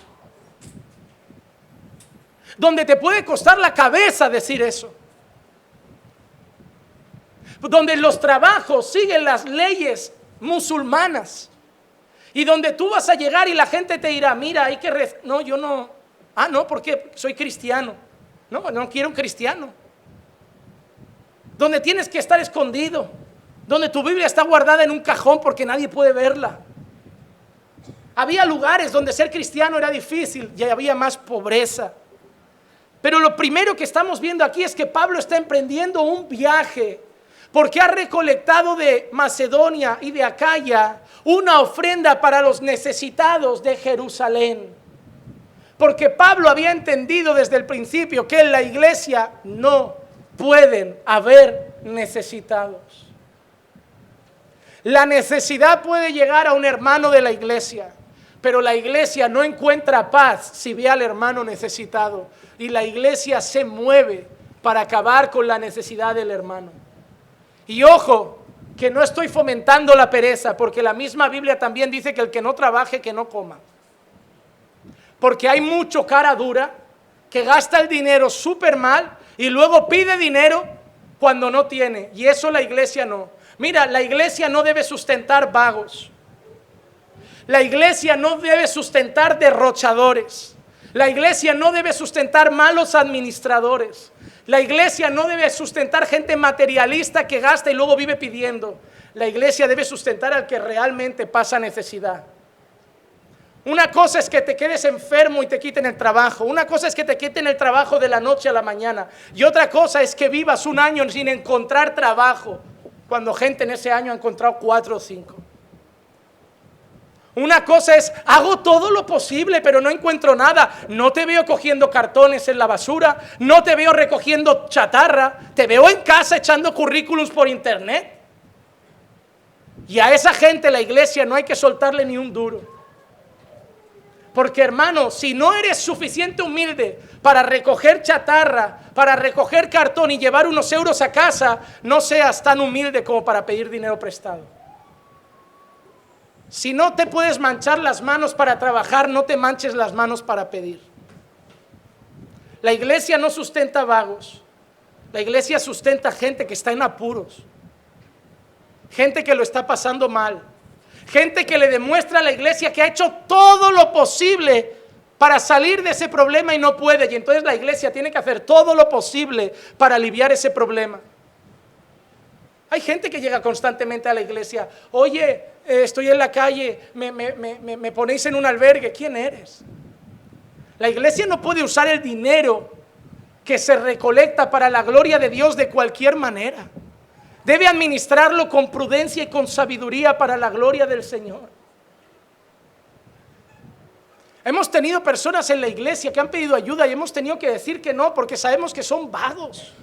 donde te puede costar la cabeza decir eso, donde los trabajos siguen las leyes musulmanas y donde tú vas a llegar y la gente te dirá, mira, hay que no, yo no, no, porque soy cristiano, no quiero un cristiano, donde tienes que estar escondido, donde tu Biblia está guardada en un cajón porque nadie puede verla. Había lugares donde ser cristiano era difícil y había más pobreza. Pero lo primero que estamos viendo aquí es que Pablo está emprendiendo un viaje porque ha recolectado de Macedonia y de Acaya una ofrenda para los necesitados de Jerusalén. Porque Pablo había entendido desde el principio que en la iglesia no pueden haber necesitados. La necesidad puede llegar a un hermano de la iglesia, pero la iglesia no encuentra paz si ve al hermano necesitado. Y la iglesia se mueve para acabar con la necesidad del hermano. Y ojo, que no estoy fomentando la pereza, porque la misma Biblia también dice que el que no trabaje, que no coma. Porque hay mucho cara dura que gasta el dinero súper mal y luego pide dinero cuando no tiene. Y eso la iglesia no. Mira, la iglesia no debe sustentar vagos. La iglesia no debe sustentar derrochadores. La iglesia no debe sustentar malos administradores. La iglesia no debe sustentar gente materialista que gasta y luego vive pidiendo. La iglesia debe sustentar al que realmente pasa necesidad. Una cosa es que te quedes enfermo y te quiten el trabajo. Una cosa es que te quiten el trabajo de la noche a la mañana. Y otra cosa es que vivas un año sin encontrar trabajo, cuando gente en ese año ha encontrado 4 o 5. Una cosa es, hago todo lo posible, pero no encuentro nada. No te veo cogiendo cartones en la basura, no te veo recogiendo chatarra, te veo en casa echando currículums por internet. Y a esa gente la iglesia no hay que soltarle ni un duro. Porque hermano, si no eres suficiente humilde para recoger chatarra, para recoger cartón y llevar unos euros a casa, no seas tan humilde como para pedir dinero prestado. Si no te puedes manchar las manos para trabajar, no te manches las manos para pedir. La iglesia no sustenta vagos. La iglesia sustenta gente que está en apuros. Gente que lo está pasando mal. Gente que le demuestra a la iglesia que ha hecho todo lo posible para salir de ese problema y no puede. Y entonces la iglesia tiene que hacer todo lo posible para aliviar ese problema. Hay gente que llega constantemente a la iglesia. Oye, estoy en la calle, me ponéis en un albergue. ¿Quién eres? La iglesia no puede usar el dinero que se recolecta para la gloria de Dios de cualquier manera. Debe administrarlo con prudencia y con sabiduría para la gloria del Señor. Hemos tenido personas en la iglesia que han pedido ayuda y hemos tenido que decir que no porque sabemos que son vagos.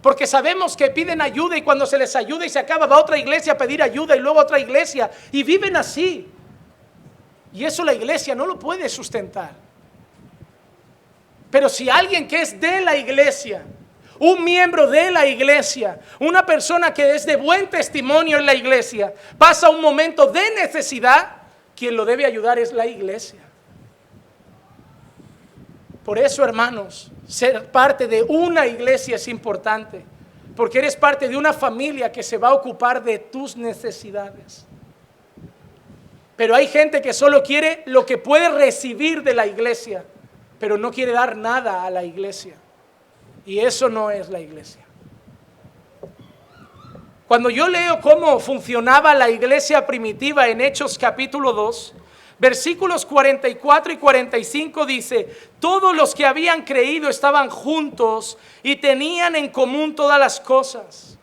Porque sabemos que piden ayuda y cuando se les ayuda y se acaba va a otra iglesia a pedir ayuda y luego a otra iglesia y viven así. Y eso la iglesia no lo puede sustentar. Pero si alguien que es de la iglesia, un miembro de la iglesia, una persona que es de buen testimonio en la iglesia, pasa un momento de necesidad, quien lo debe ayudar es la iglesia. Por eso, hermanos, ser parte de una iglesia es importante, porque eres parte de una familia que se va a ocupar de tus necesidades. Pero hay gente que solo quiere lo que puede recibir de la iglesia, pero no quiere dar nada a la iglesia. Y eso no es la iglesia. Cuando yo leo cómo funcionaba la iglesia primitiva en Hechos capítulo 2, versículos 44 y 45 dice: todos los que habían creído estaban juntos y tenían en común todas las cosas.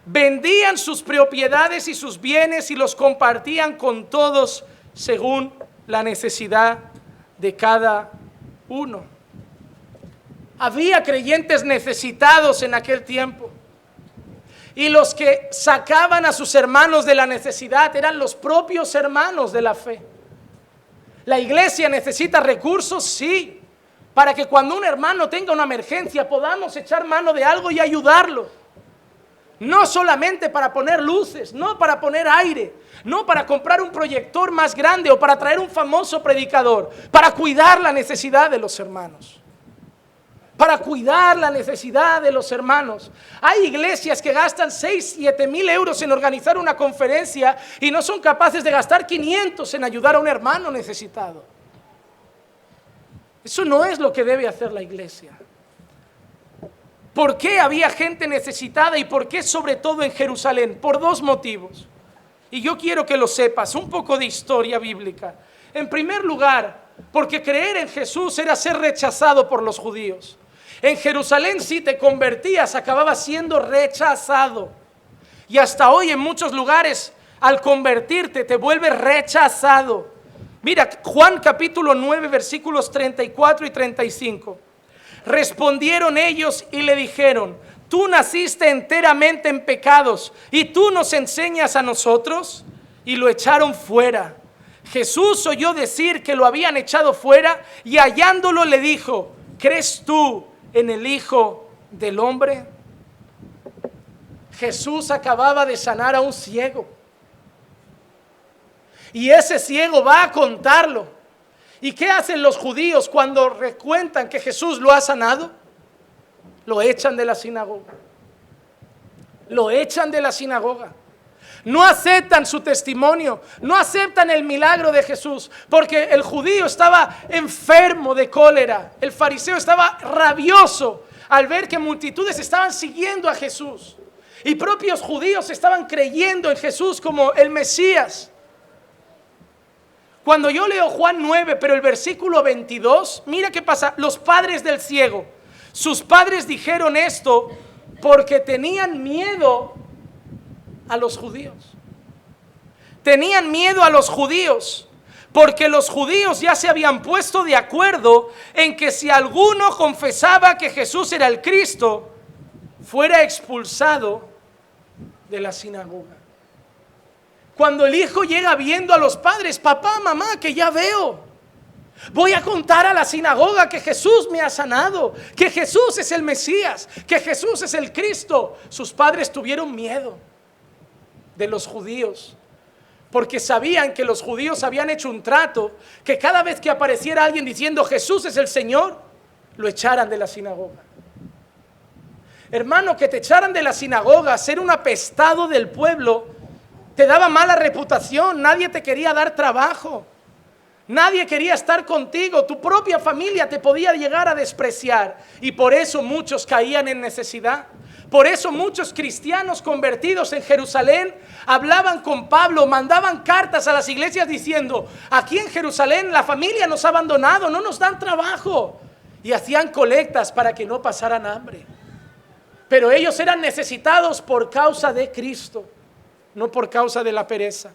Vendían sus propiedades y sus bienes y los compartían con todos según la necesidad de cada uno. Había creyentes necesitados en aquel tiempo. Y los que sacaban a sus hermanos de la necesidad eran los propios hermanos de la fe. ¿La iglesia necesita recursos? Sí, para que cuando un hermano tenga una emergencia podamos echar mano de algo y ayudarlo. No solamente para poner luces, no para poner aire, no para comprar un proyector más grande o para traer un famoso predicador, para cuidar la necesidad de los hermanos. Para cuidar la necesidad de los hermanos. Hay iglesias que gastan 6-7 mil euros en organizar una conferencia y no son capaces de gastar 500 en ayudar a un hermano necesitado. Eso no es lo que debe hacer la iglesia. ¿Por qué había gente necesitada y por qué sobre todo en Jerusalén? Por 2 motivos. Y yo quiero que lo sepas, un poco de historia bíblica. En primer lugar, porque creer en Jesús era ser rechazado por los judíos. En Jerusalén, si te convertías, acababas siendo rechazado. Y hasta hoy en muchos lugares, al convertirte, te vuelves rechazado. Mira, Juan capítulo 9, versículos 34 y 35. Respondieron ellos y le dijeron: tú naciste enteramente en pecados, ¿y tú nos enseñas a nosotros? Y lo echaron fuera. Jesús oyó decir que lo habían echado fuera y hallándolo le dijo: ¿crees tú en el Hijo del Hombre? Jesús acababa de sanar a un ciego. Y ese ciego va a contarlo. ¿Y qué hacen los judíos cuando recuentan que Jesús lo ha sanado? Lo echan de la sinagoga. Lo echan de la sinagoga. No aceptan su testimonio, no aceptan el milagro de Jesús, porque el judío estaba enfermo de cólera, el fariseo estaba rabioso al ver que multitudes estaban siguiendo a Jesús y propios judíos estaban creyendo en Jesús como el Mesías. Cuando yo leo Juan 9, pero el versículo 22, mira qué pasa. Los padres del ciego, sus padres dijeron esto porque tenían miedo a los judíos. Tenían miedo a los judíos, porque los judíos ya se habían puesto de acuerdo en que si alguno confesaba que Jesús era el Cristo, fuera expulsado de la sinagoga. Cuando el hijo llega viendo a los padres: papá, mamá, que ya veo, voy a contar a la sinagoga que Jesús me ha sanado, que Jesús es el Mesías, que Jesús es el Cristo. Sus padres tuvieron miedo de los judíos, porque sabían que los judíos habían hecho un trato, que cada vez que apareciera alguien diciendo Jesús es el Señor, lo echaran de la sinagoga. Hermano, que te echaran de la sinagoga, ser un apestado del pueblo, te daba mala reputación. Nadie te quería dar trabajo, nadie quería estar contigo, tu propia familia te podía llegar a despreciar, y por eso muchos caían en necesidad. Por eso muchos cristianos convertidos en Jerusalén hablaban con Pablo, mandaban cartas a las iglesias diciendo: aquí en Jerusalén la familia nos ha abandonado, no nos dan trabajo, y hacían colectas para que no pasaran hambre. Pero ellos eran necesitados por causa de Cristo, no por causa de la pereza.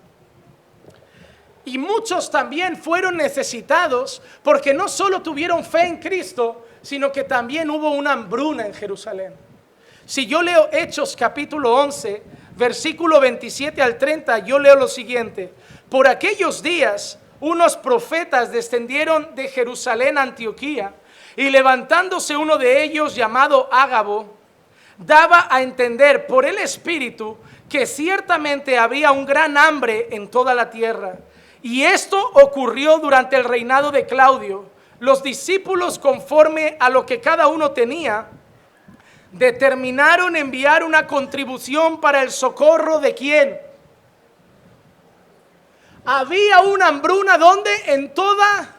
Y muchos también fueron necesitados porque no solo tuvieron fe en Cristo, sino que también hubo una hambruna en Jerusalén. Si yo leo Hechos capítulo 11, versículo 27 al 30, yo leo lo siguiente: por aquellos días unos profetas descendieron de Jerusalén a Antioquía, y levantándose uno de ellos llamado Ágabo, daba a entender por el Espíritu que ciertamente había un gran hambre en toda la tierra. Y esto ocurrió durante el reinado de Claudio. Los discípulos, conforme a lo que cada uno tenía, determinaron enviar una contribución para el socorro de ¿quién? Había una hambruna, ¿dónde? En toda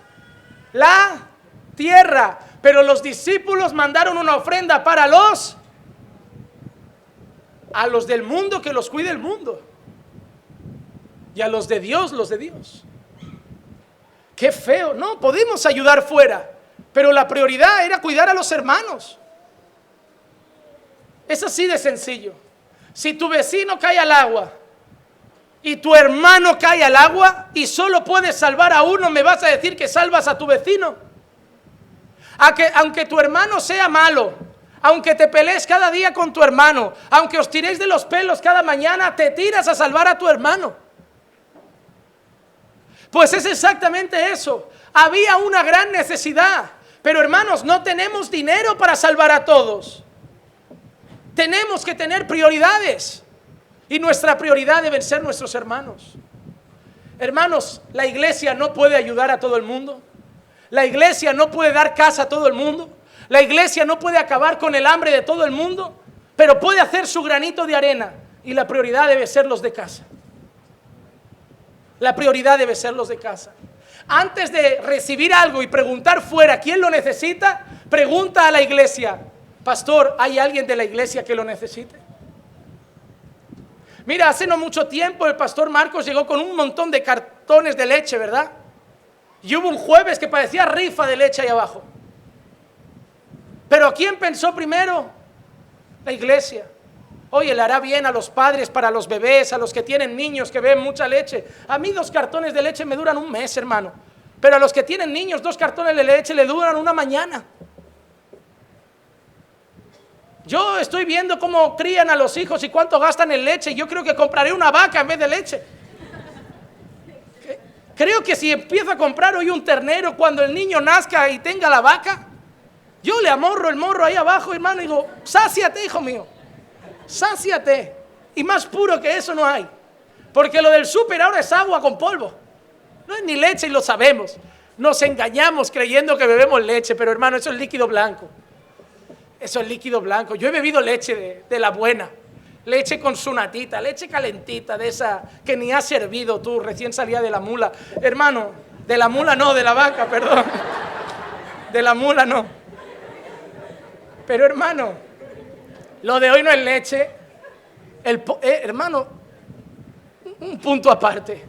la tierra. Pero los discípulos mandaron una ofrenda para a los del mundo, que los cuide el mundo, y a los de Dios, los de Dios. Qué feo. No, podemos ayudar fuera, pero la prioridad era cuidar a los hermanos. Es así de sencillo. Si tu vecino cae al agua y tu hermano cae al agua y solo puedes salvar a uno, ¿me vas a decir que salvas a tu vecino? Aunque tu hermano sea malo, aunque te pelees cada día con tu hermano, aunque os tiréis de los pelos cada mañana, te tiras a salvar a tu hermano. Pues es exactamente eso. Había una gran necesidad. Pero hermanos, no tenemos dinero para salvar a todos. Tenemos que tener prioridades. Y nuestra prioridad deben ser nuestros hermanos. Hermanos, la iglesia no puede ayudar a todo el mundo. La iglesia no puede dar casa a todo el mundo. La iglesia no puede acabar con el hambre de todo el mundo. Pero puede hacer su granito de arena. Y la prioridad debe ser los de casa. La prioridad debe ser los de casa. Antes de recibir algo y preguntar fuera quién lo necesita, pregunta a la iglesia: pastor, ¿hay alguien de la iglesia que lo necesite? Mira, hace no mucho tiempo el pastor Marcos llegó con un montón de cartones de leche, ¿verdad? Y hubo un jueves que parecía rifa de leche ahí abajo. Pero ¿quién pensó primero? La iglesia. Oye, le hará bien a los padres, para los bebés, a los que tienen niños que beben mucha leche. A mí 2 cartones de leche me duran un mes, hermano. Pero a los que tienen niños, 2 cartones de leche le duran una mañana. Yo estoy viendo cómo crían a los hijos y cuánto gastan en leche. Yo creo que compraré una vaca en vez de leche. Creo que si empiezo a comprar hoy un ternero cuando el niño nazca y tenga la vaca, yo le amorro el morro ahí abajo, hermano, y digo: sáciate, hijo mío. Sáciate. Y más puro que eso no hay. Porque lo del súper ahora es agua con polvo. No es ni leche y lo sabemos. Nos engañamos creyendo que bebemos leche, pero hermano, eso es líquido blanco. Eso es líquido blanco. Yo he bebido leche de la buena. Leche con su natita, leche calentita, de esa que ni has servido tú, recién salía de la mula. Hermano, de la mula no, de la vaca, perdón. De la mula no. Pero hermano, lo de hoy no es leche. Hermano, un punto aparte.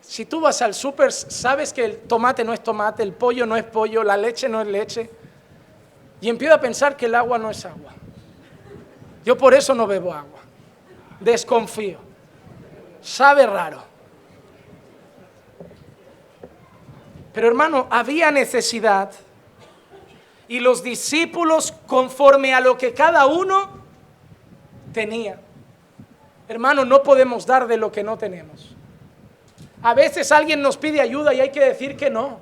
Si tú vas al súper, sabes que el tomate no es tomate, el pollo no es pollo, la leche no es leche. Y empiezo a pensar que el agua no es agua. Yo por eso no bebo agua. Desconfío. Sabe raro. Pero hermano, había necesidad. Y los discípulos, conforme a lo que cada uno tenía. Hermano, no podemos dar de lo que no tenemos. A veces alguien nos pide ayuda y hay que decir que no.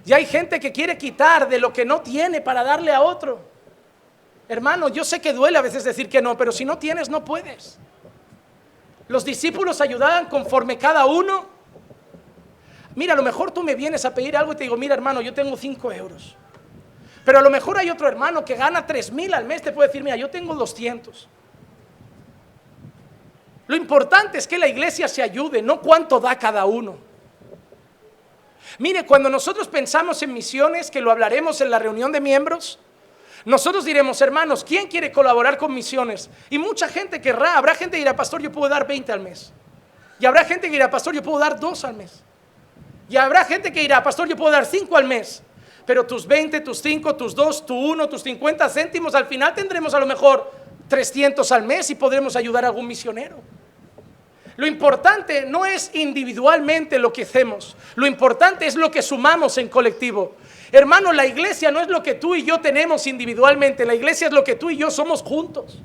Y hay gente que quiere quitar de lo que no tiene para darle a otro. Hermano, yo sé que duele a veces decir que no, pero si no tienes, no puedes. Los discípulos ayudaban conforme cada uno. Mira, a lo mejor tú me vienes a pedir algo y te digo: mira, hermano, yo tengo 5 euros. Pero a lo mejor hay otro hermano que gana 3,000 al mes, te puede decir: mira, yo tengo 200. Lo importante es que la iglesia se ayude, no cuánto da cada uno. Mire, cuando nosotros pensamos en misiones, que lo hablaremos en la reunión de miembros, nosotros diremos: hermanos, ¿quién quiere colaborar con misiones? Y mucha gente querrá. Habrá gente que dirá: pastor, yo puedo dar 20 al mes. Y habrá gente que dirá: pastor, yo puedo dar 2 al mes. Y habrá gente que dirá: pastor, yo puedo dar 5 al mes. Pero tus 20, tus 5, tus 2, tu 1, tus 50 céntimos, al final tendremos a lo mejor 300 al mes y podremos ayudar a algún misionero. Lo importante no es individualmente lo que hacemos. Lo importante es lo que sumamos en colectivo. Hermano, la iglesia no es lo que tú y yo tenemos individualmente. La iglesia es lo que tú y yo somos juntos.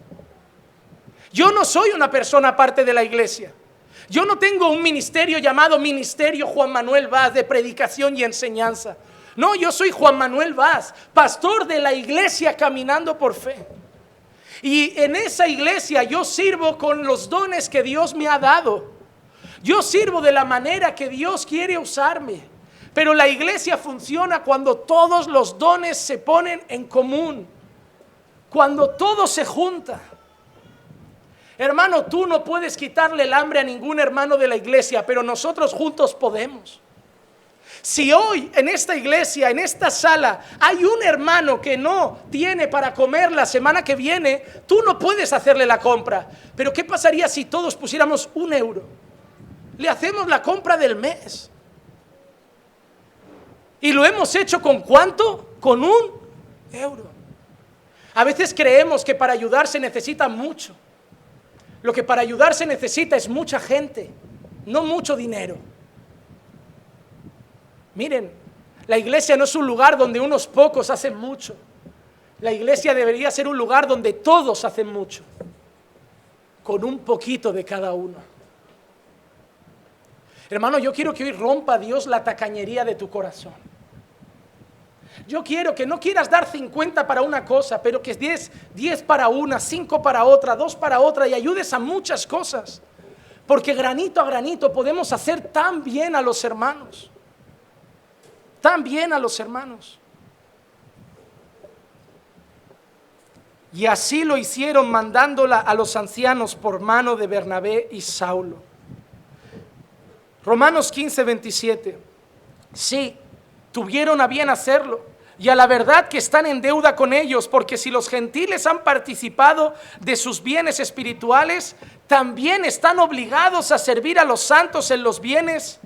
Yo no soy una persona aparte de la iglesia. Yo no tengo un ministerio llamado Ministerio Juan Manuel Vaz de predicación y enseñanza. No, yo soy Juan Manuel Vaz, pastor de la iglesia Caminando por Fe. Y en esa iglesia yo sirvo con los dones que Dios me ha dado. Yo sirvo de la manera que Dios quiere usarme. Pero la iglesia funciona cuando todos los dones se ponen en común. Cuando todo se junta. Hermano, tú no puedes quitarle el hambre a ningún hermano de la iglesia, pero nosotros juntos podemos. Si hoy en esta iglesia, en esta sala, hay un hermano que no tiene para comer la semana que viene, tú no puedes hacerle la compra. Pero ¿qué pasaría si todos pusiéramos 1 euro? Le hacemos la compra del mes. ¿Y lo hemos hecho con cuánto? Con 1 euro. A veces creemos que para ayudar se necesita mucho. Lo que para ayudar se necesita es mucha gente, no mucho dinero. Miren, la iglesia no es un lugar donde unos pocos hacen mucho. La iglesia debería ser un lugar donde todos hacen mucho, con un poquito de cada uno. Hermano, yo quiero que hoy rompa Dios la tacañería de tu corazón. Yo quiero que no quieras dar 50 para una cosa, pero que 10 para una, 5 para otra, 2 para otra, y ayudes a muchas cosas. Porque granito a granito podemos hacer tan bien a los hermanos. Tan bien a los hermanos. Y así lo hicieron, mandándola a los ancianos por mano de Bernabé y Saulo. Romanos 15:27. Sí, tuvieron a bien hacerlo, y a la verdad que están en deuda con ellos, porque si los gentiles han participado de sus bienes espirituales, también están obligados a servir a los santos en los bienes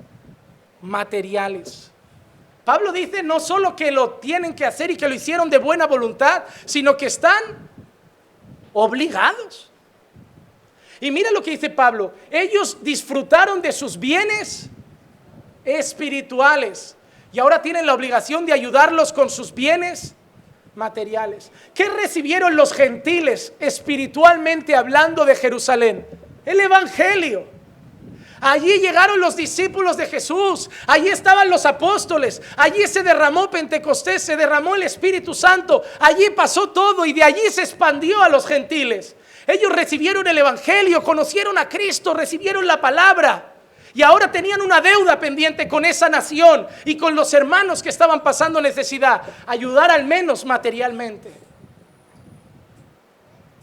materiales. Pablo dice no solo que lo tienen que hacer y que lo hicieron de buena voluntad, sino que están obligados. Y mira lo que dice Pablo: ellos disfrutaron de sus bienes espirituales y ahora tienen la obligación de ayudarlos con sus bienes materiales. ¿Qué recibieron los gentiles espiritualmente hablando de Jerusalén? El evangelio. Allí llegaron los discípulos de Jesús, allí estaban los apóstoles, allí se derramó Pentecostés, se derramó el Espíritu Santo, allí pasó todo y de allí se expandió a los gentiles. Ellos recibieron el evangelio, conocieron a Cristo, recibieron la palabra y ahora tenían una deuda pendiente con esa nación y con los hermanos que estaban pasando necesidad, ayudar al menos materialmente.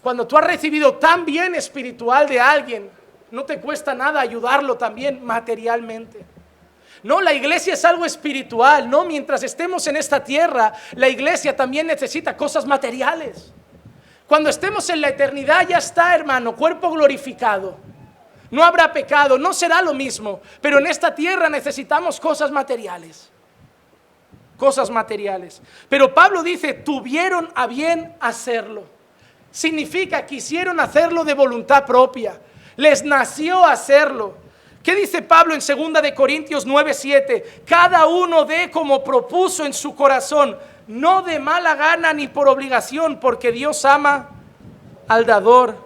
Cuando tú has recibido tan bien espiritual de alguien, no te cuesta nada ayudarlo también materialmente. No, la iglesia es algo espiritual, no, mientras estemos en esta tierra, la iglesia también necesita cosas materiales. Cuando estemos en la eternidad ya está, hermano, cuerpo glorificado. No habrá pecado, no será lo mismo, pero en esta tierra necesitamos cosas materiales. Cosas materiales. Pero Pablo dice, tuvieron a bien hacerlo. Significa, quisieron hacerlo de voluntad propia. Les nació hacerlo. ¿Qué dice Pablo en 2 de Corintios 9:7? Cada uno dé como propuso en su corazón, no de mala gana ni por obligación, porque Dios ama al dador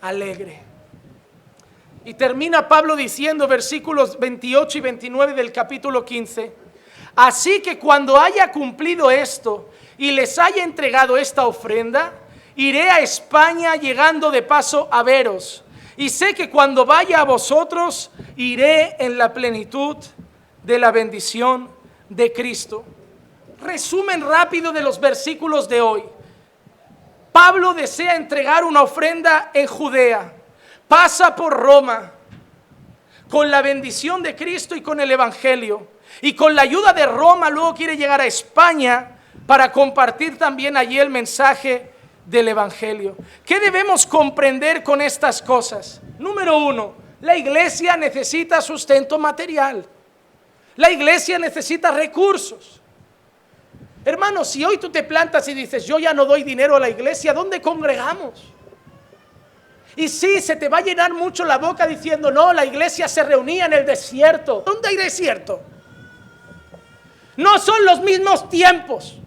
alegre. Y termina Pablo diciendo, versículos 28 y 29 del capítulo 15, así que cuando haya cumplido esto y les haya entregado esta ofrenda, iré a España, llegando de paso a veros. Y sé que cuando vaya a vosotros, iré en la plenitud de la bendición de Cristo. Resumen rápido de los versículos de hoy. Pablo desea entregar una ofrenda en Judea. Pasa por Roma con la bendición de Cristo y con el evangelio. Y con la ayuda de Roma luego quiere llegar a España para compartir también allí el mensaje del evangelio. ¿Qué debemos comprender con estas cosas? Número 1, la iglesia necesita sustento material. La iglesia necesita recursos. Hermanos, si hoy tú te plantas y dices, yo ya no doy dinero a la iglesia, ¿dónde congregamos? Y sí, se te va a llenar mucho la boca diciendo, no, la iglesia se reunía en el desierto. ¿Dónde hay desierto? No son los mismos tiempos.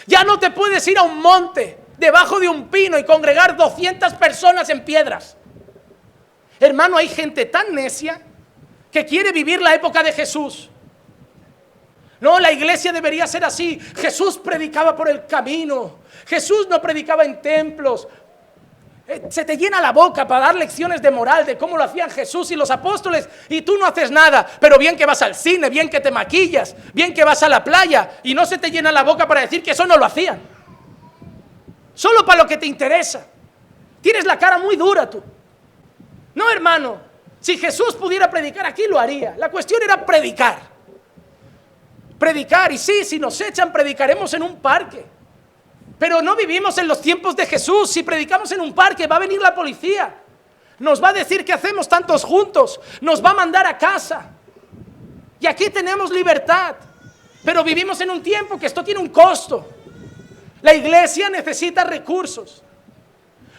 Ya no te puedes ir a un monte debajo de un pino y congregar 200 personas en piedras. Hermano, hay gente tan necia que quiere vivir la época de Jesús. No, la iglesia debería ser así. Jesús predicaba por el camino. Jesús no predicaba en templos. Se te llena la boca para dar lecciones de moral de cómo lo hacían Jesús y los apóstoles y tú no haces nada, pero bien que vas al cine, bien que te maquillas, bien que vas a la playa y no se te llena la boca para decir que eso no lo hacían. Solo para lo que te interesa. Tienes la cara muy dura tú. No, hermano, si Jesús pudiera predicar aquí lo haría. La cuestión era predicar. Predicar, y sí, si nos echan predicaremos en un parque. Pero no vivimos en los tiempos de Jesús. Si predicamos en un parque va a venir la policía. Nos va a decir que hacemos tantos juntos. Nos va a mandar a casa. Y aquí tenemos libertad. Pero vivimos en un tiempo que esto tiene un costo. La iglesia necesita recursos.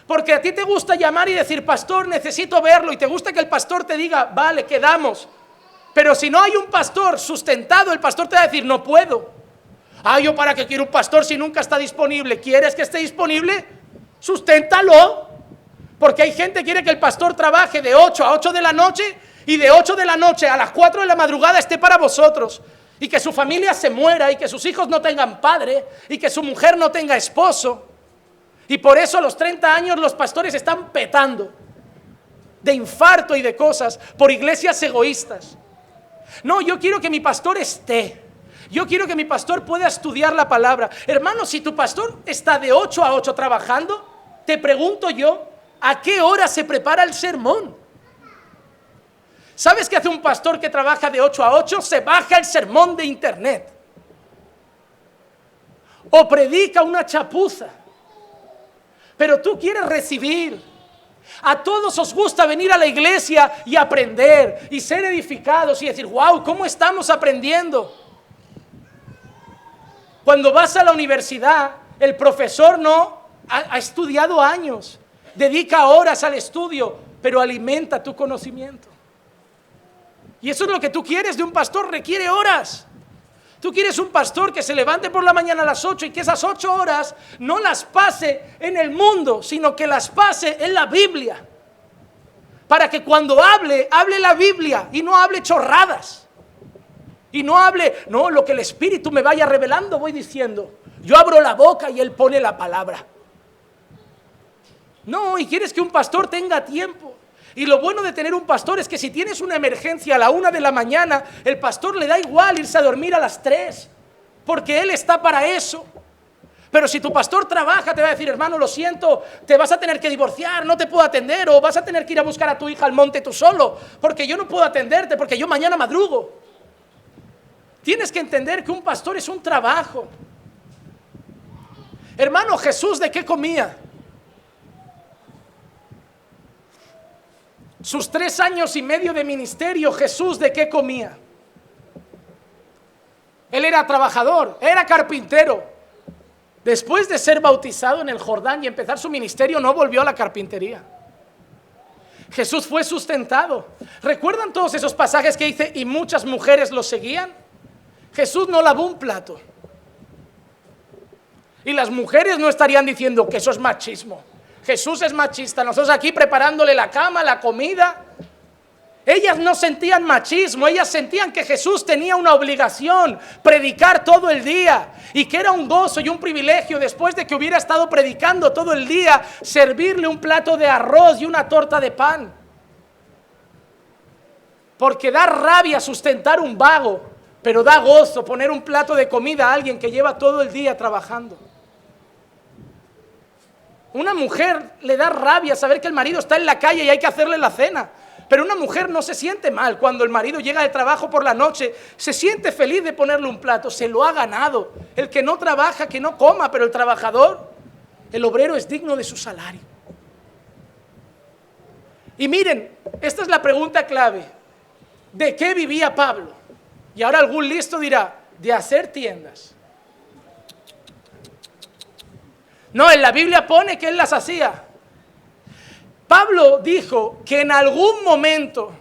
Porque a ti te gusta llamar y decir, pastor, necesito verlo. Y te gusta que el pastor te diga, vale, quedamos. Pero si no hay un pastor sustentado, el pastor te va a decir, no puedo. ¿Yo para qué quiero un pastor si nunca está disponible? ¿Quieres que esté disponible? Susténtalo. Porque hay gente que quiere que el pastor trabaje de 8 a 8 de la noche y de 8 de la noche a las 4 de la madrugada esté para vosotros, y que su familia se muera, y que sus hijos no tengan padre, y que su mujer no tenga esposo, y por eso a los 30 años los pastores están petando de infarto y de cosas por iglesias egoístas. No, yo quiero que mi pastor esté. Yo quiero que mi pastor pueda estudiar la palabra. Hermano, si tu pastor está de 8 a 8 trabajando, te pregunto yo, ¿a qué hora se prepara el sermón? ¿Sabes qué hace un pastor que trabaja de 8 a 8? Se baja el sermón de internet. O predica una chapuza. Pero tú quieres recibir. A todos os gusta venir a la iglesia y aprender y ser edificados y decir, wow, ¿cómo estamos aprendiendo? Cuando vas a la universidad, el profesor no ha estudiado años, dedica horas al estudio, pero alimenta tu conocimiento. Y eso es lo que tú quieres de un pastor, requiere horas. Tú quieres un pastor que se levante por la mañana a las 8 y que esas 8 horas no las pase en el mundo, sino que las pase en la Biblia. Para que cuando hable la Biblia y no hable chorradas. Y no hable, no, lo que el Espíritu me vaya revelando, voy diciendo. Yo abro la boca y Él pone la palabra. No, y quieres que un pastor tenga tiempo. Y lo bueno de tener un pastor es que si tienes una emergencia a la 1 de la mañana, el pastor le da igual irse a dormir a las 3, porque él está para eso. Pero si tu pastor trabaja, te va a decir, hermano, lo siento, te vas a tener que divorciar, no te puedo atender, o vas a tener que ir a buscar a tu hija al monte tú solo, porque yo no puedo atenderte, porque yo mañana madrugo. Tienes que entender que un pastor es un trabajo. Hermano, Jesús, ¿de qué comía? Sus 3 años y medio de ministerio, Jesús, ¿de qué comía? Él era trabajador, era carpintero. Después de ser bautizado en el Jordán y empezar su ministerio, no volvió a la carpintería. Jesús fue sustentado. ¿Recuerdan todos esos pasajes que dice, y muchas mujeres lo seguían? Jesús no lavó un plato. Y las mujeres no estarían diciendo que eso es machismo. Jesús es machista, nosotros aquí preparándole la cama, la comida. Ellas no sentían machismo, ellas sentían que Jesús tenía una obligación, predicar todo el día, y que era un gozo y un privilegio después de que hubiera estado predicando todo el día, servirle un plato de arroz y una torta de pan. Porque da rabia sustentar un vago, pero da gozo poner un plato de comida a alguien que lleva todo el día trabajando. Una mujer le da rabia saber que el marido está en la calle y hay que hacerle la cena. Pero una mujer no se siente mal cuando el marido llega de trabajo por la noche. Se siente feliz de ponerle un plato, se lo ha ganado. El que no trabaja, que no coma, pero el trabajador, el obrero es digno de su salario. Y miren, esta es la pregunta clave. ¿De qué vivía Pablo? Y ahora algún listo dirá, de hacer tiendas. No, en la Biblia pone que él las hacía. Pablo dijo que en algún momento,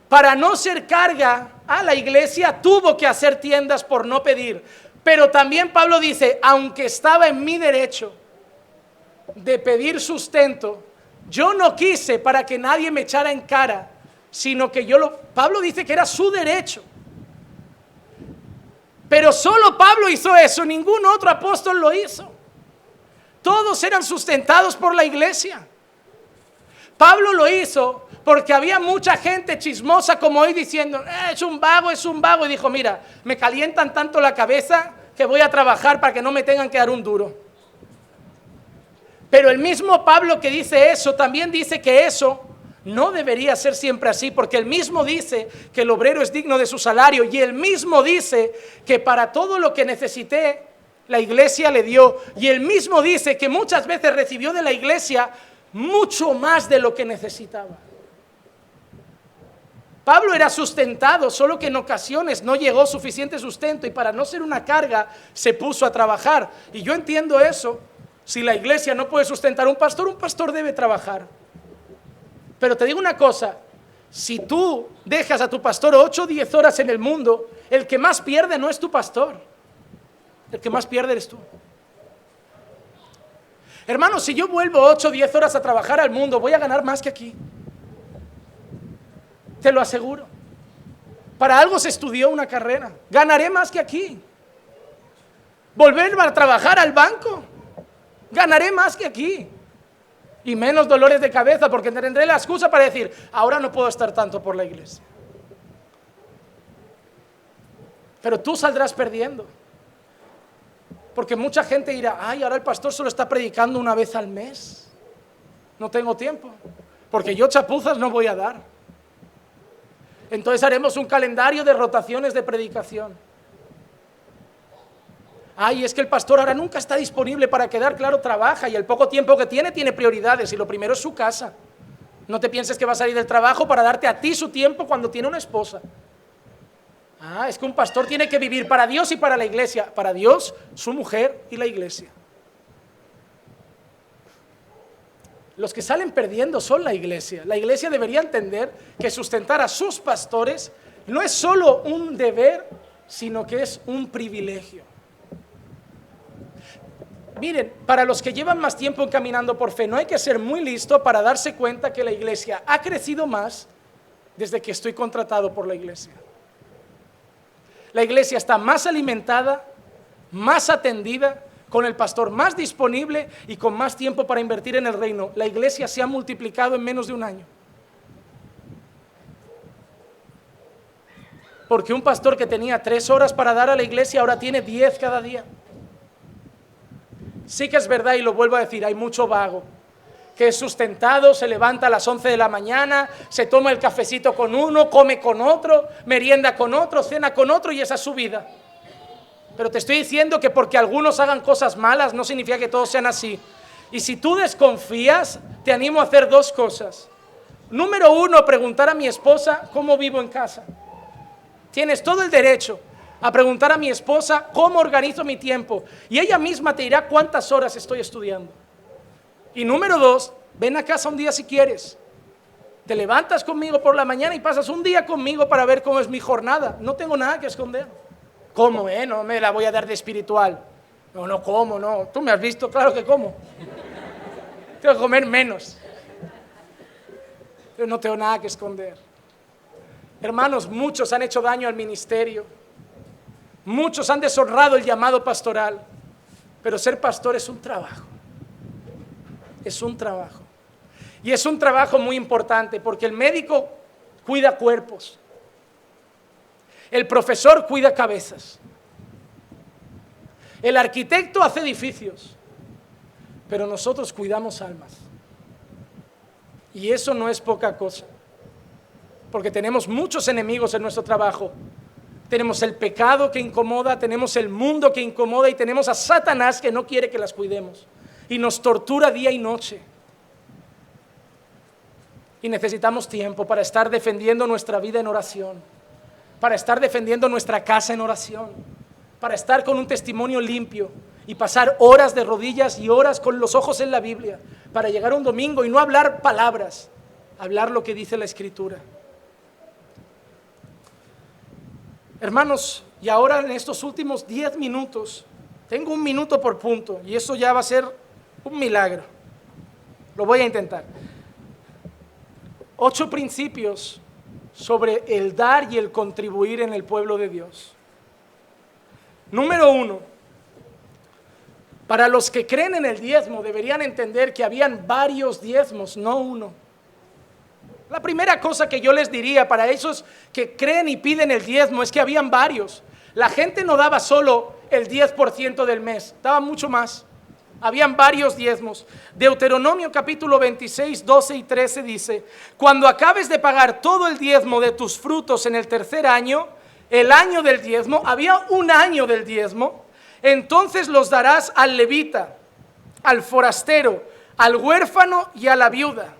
para no ser carga a la iglesia, tuvo que hacer tiendas por no pedir. Pero también Pablo dice, aunque estaba en mi derecho de pedir sustento, yo no quise para que nadie me echara en cara, sino que Pablo dice que era su derecho. Pero solo Pablo hizo eso, ningún otro apóstol lo hizo. Todos eran sustentados por la iglesia. Pablo lo hizo porque había mucha gente chismosa como hoy diciendo, es un vago, es un vago. Y dijo, mira, me calientan tanto la cabeza que voy a trabajar para que no me tengan que dar un duro. Pero el mismo Pablo que dice eso, también dice que eso no debería ser siempre así, porque él mismo dice que el obrero es digno de su salario, y él mismo dice que para todo lo que necesité, la iglesia le dio, y él mismo dice que muchas veces recibió de la iglesia mucho más de lo que necesitaba. Pablo era sustentado, solo que en ocasiones no llegó suficiente sustento, y para no ser una carga se puso a trabajar. Y yo entiendo eso. Si la iglesia no puede sustentar un pastor debe trabajar. Pero te digo una cosa, si tú dejas a tu pastor 8 o 10 horas en el mundo, el que más pierde no es tu pastor. El que más pierde eres tú. Hermano, si yo vuelvo 8 o 10 horas a trabajar al mundo, voy a ganar más que aquí. te lo aseguro. Para algo se estudió una carrera. Ganaré más que aquí. Volver a trabajar al banco, ganaré más que aquí. Y menos dolores de cabeza, porque tendré la excusa para decir, ahora no puedo estar tanto por la iglesia. Pero tú saldrás perdiendo. Porque mucha gente dirá, ay, ahora el pastor solo está predicando una vez al mes. No tengo tiempo, porque yo chapuzas no voy a dar. Entonces haremos un calendario de rotaciones de predicación. Ay, es que el pastor ahora nunca está disponible para quedar, claro, trabaja y el poco tiempo que tiene prioridades y lo primero es su casa. No te pienses que va a salir del trabajo para darte a ti su tiempo cuando tiene una esposa. Ah, es que un pastor tiene que vivir para Dios y para la iglesia. Para Dios, su mujer y la iglesia. Los que salen perdiendo son la iglesia. La iglesia debería entender que sustentar a sus pastores no es solo un deber, sino que es un privilegio. Miren, para los que llevan más tiempo caminando por fe, no hay que ser muy listo para darse cuenta que la iglesia ha crecido más desde que estoy contratado por la iglesia. La iglesia está más alimentada, más atendida, con el pastor más disponible y con más tiempo para invertir en el reino. La iglesia se ha multiplicado en menos de un año. Porque un pastor que tenía 3 horas para dar a la iglesia ahora tiene 10 cada día. Sí que es verdad, y lo vuelvo a decir, hay mucho vago que es sustentado, se levanta a las 11 de la mañana, se toma el cafecito con uno, come con otro, merienda con otro, cena con otro, y esa es su vida. Pero te estoy diciendo que porque algunos hagan cosas malas no significa que todos sean así. Y si tú desconfías, te animo a hacer 2 cosas. Número 1, preguntar a mi esposa cómo vivo en casa. Tienes todo el derecho a preguntar a mi esposa cómo organizo mi tiempo, y ella misma te dirá cuántas horas estoy estudiando. Y número 2, ven a casa un día si quieres. Te levantas conmigo por la mañana y pasas un día conmigo para ver cómo es mi jornada. No tengo nada que esconder. ¿Cómo, No me la voy a dar de espiritual. No como, no. Tú me has visto, claro que como. Tengo que comer menos. Pero no tengo nada que esconder. Hermanos, muchos han hecho daño al ministerio. Muchos han deshonrado el llamado pastoral, pero ser pastor es un trabajo. Es un trabajo. Y es un trabajo muy importante porque el médico cuida cuerpos. El profesor cuida cabezas. El arquitecto hace edificios. Pero nosotros cuidamos almas. Y eso no es poca cosa. Porque tenemos muchos enemigos en nuestro trabajo. Tenemos el pecado que incomoda, tenemos el mundo que incomoda y tenemos a Satanás que no quiere que las cuidemos y nos tortura día y noche. Y necesitamos tiempo para estar defendiendo nuestra vida en oración, para estar defendiendo nuestra casa en oración, para estar con un testimonio limpio y pasar horas de rodillas y horas con los ojos en la Biblia, para llegar un domingo y no hablar palabras, hablar lo que dice la Escritura. Hermanos, y ahora en estos últimos 10 minutos, tengo 1 minuto por punto, y eso ya va a ser un milagro. Lo voy a intentar. 8 principios sobre el dar y el contribuir en el pueblo de Dios. Número 1, para los que creen en el diezmo, deberían entender que habían varios diezmos, no uno. La primera cosa que yo les diría para esos que creen y piden el diezmo es que habían varios. La gente no daba solo el 10% del mes, daba mucho más. Habían varios diezmos. Deuteronomio capítulo 26, 12 y 13 dice: cuando acabes de pagar todo el diezmo de tus frutos en el 3er año, el año del diezmo, había un año del diezmo, entonces los darás al levita, al forastero, al huérfano y a la viuda,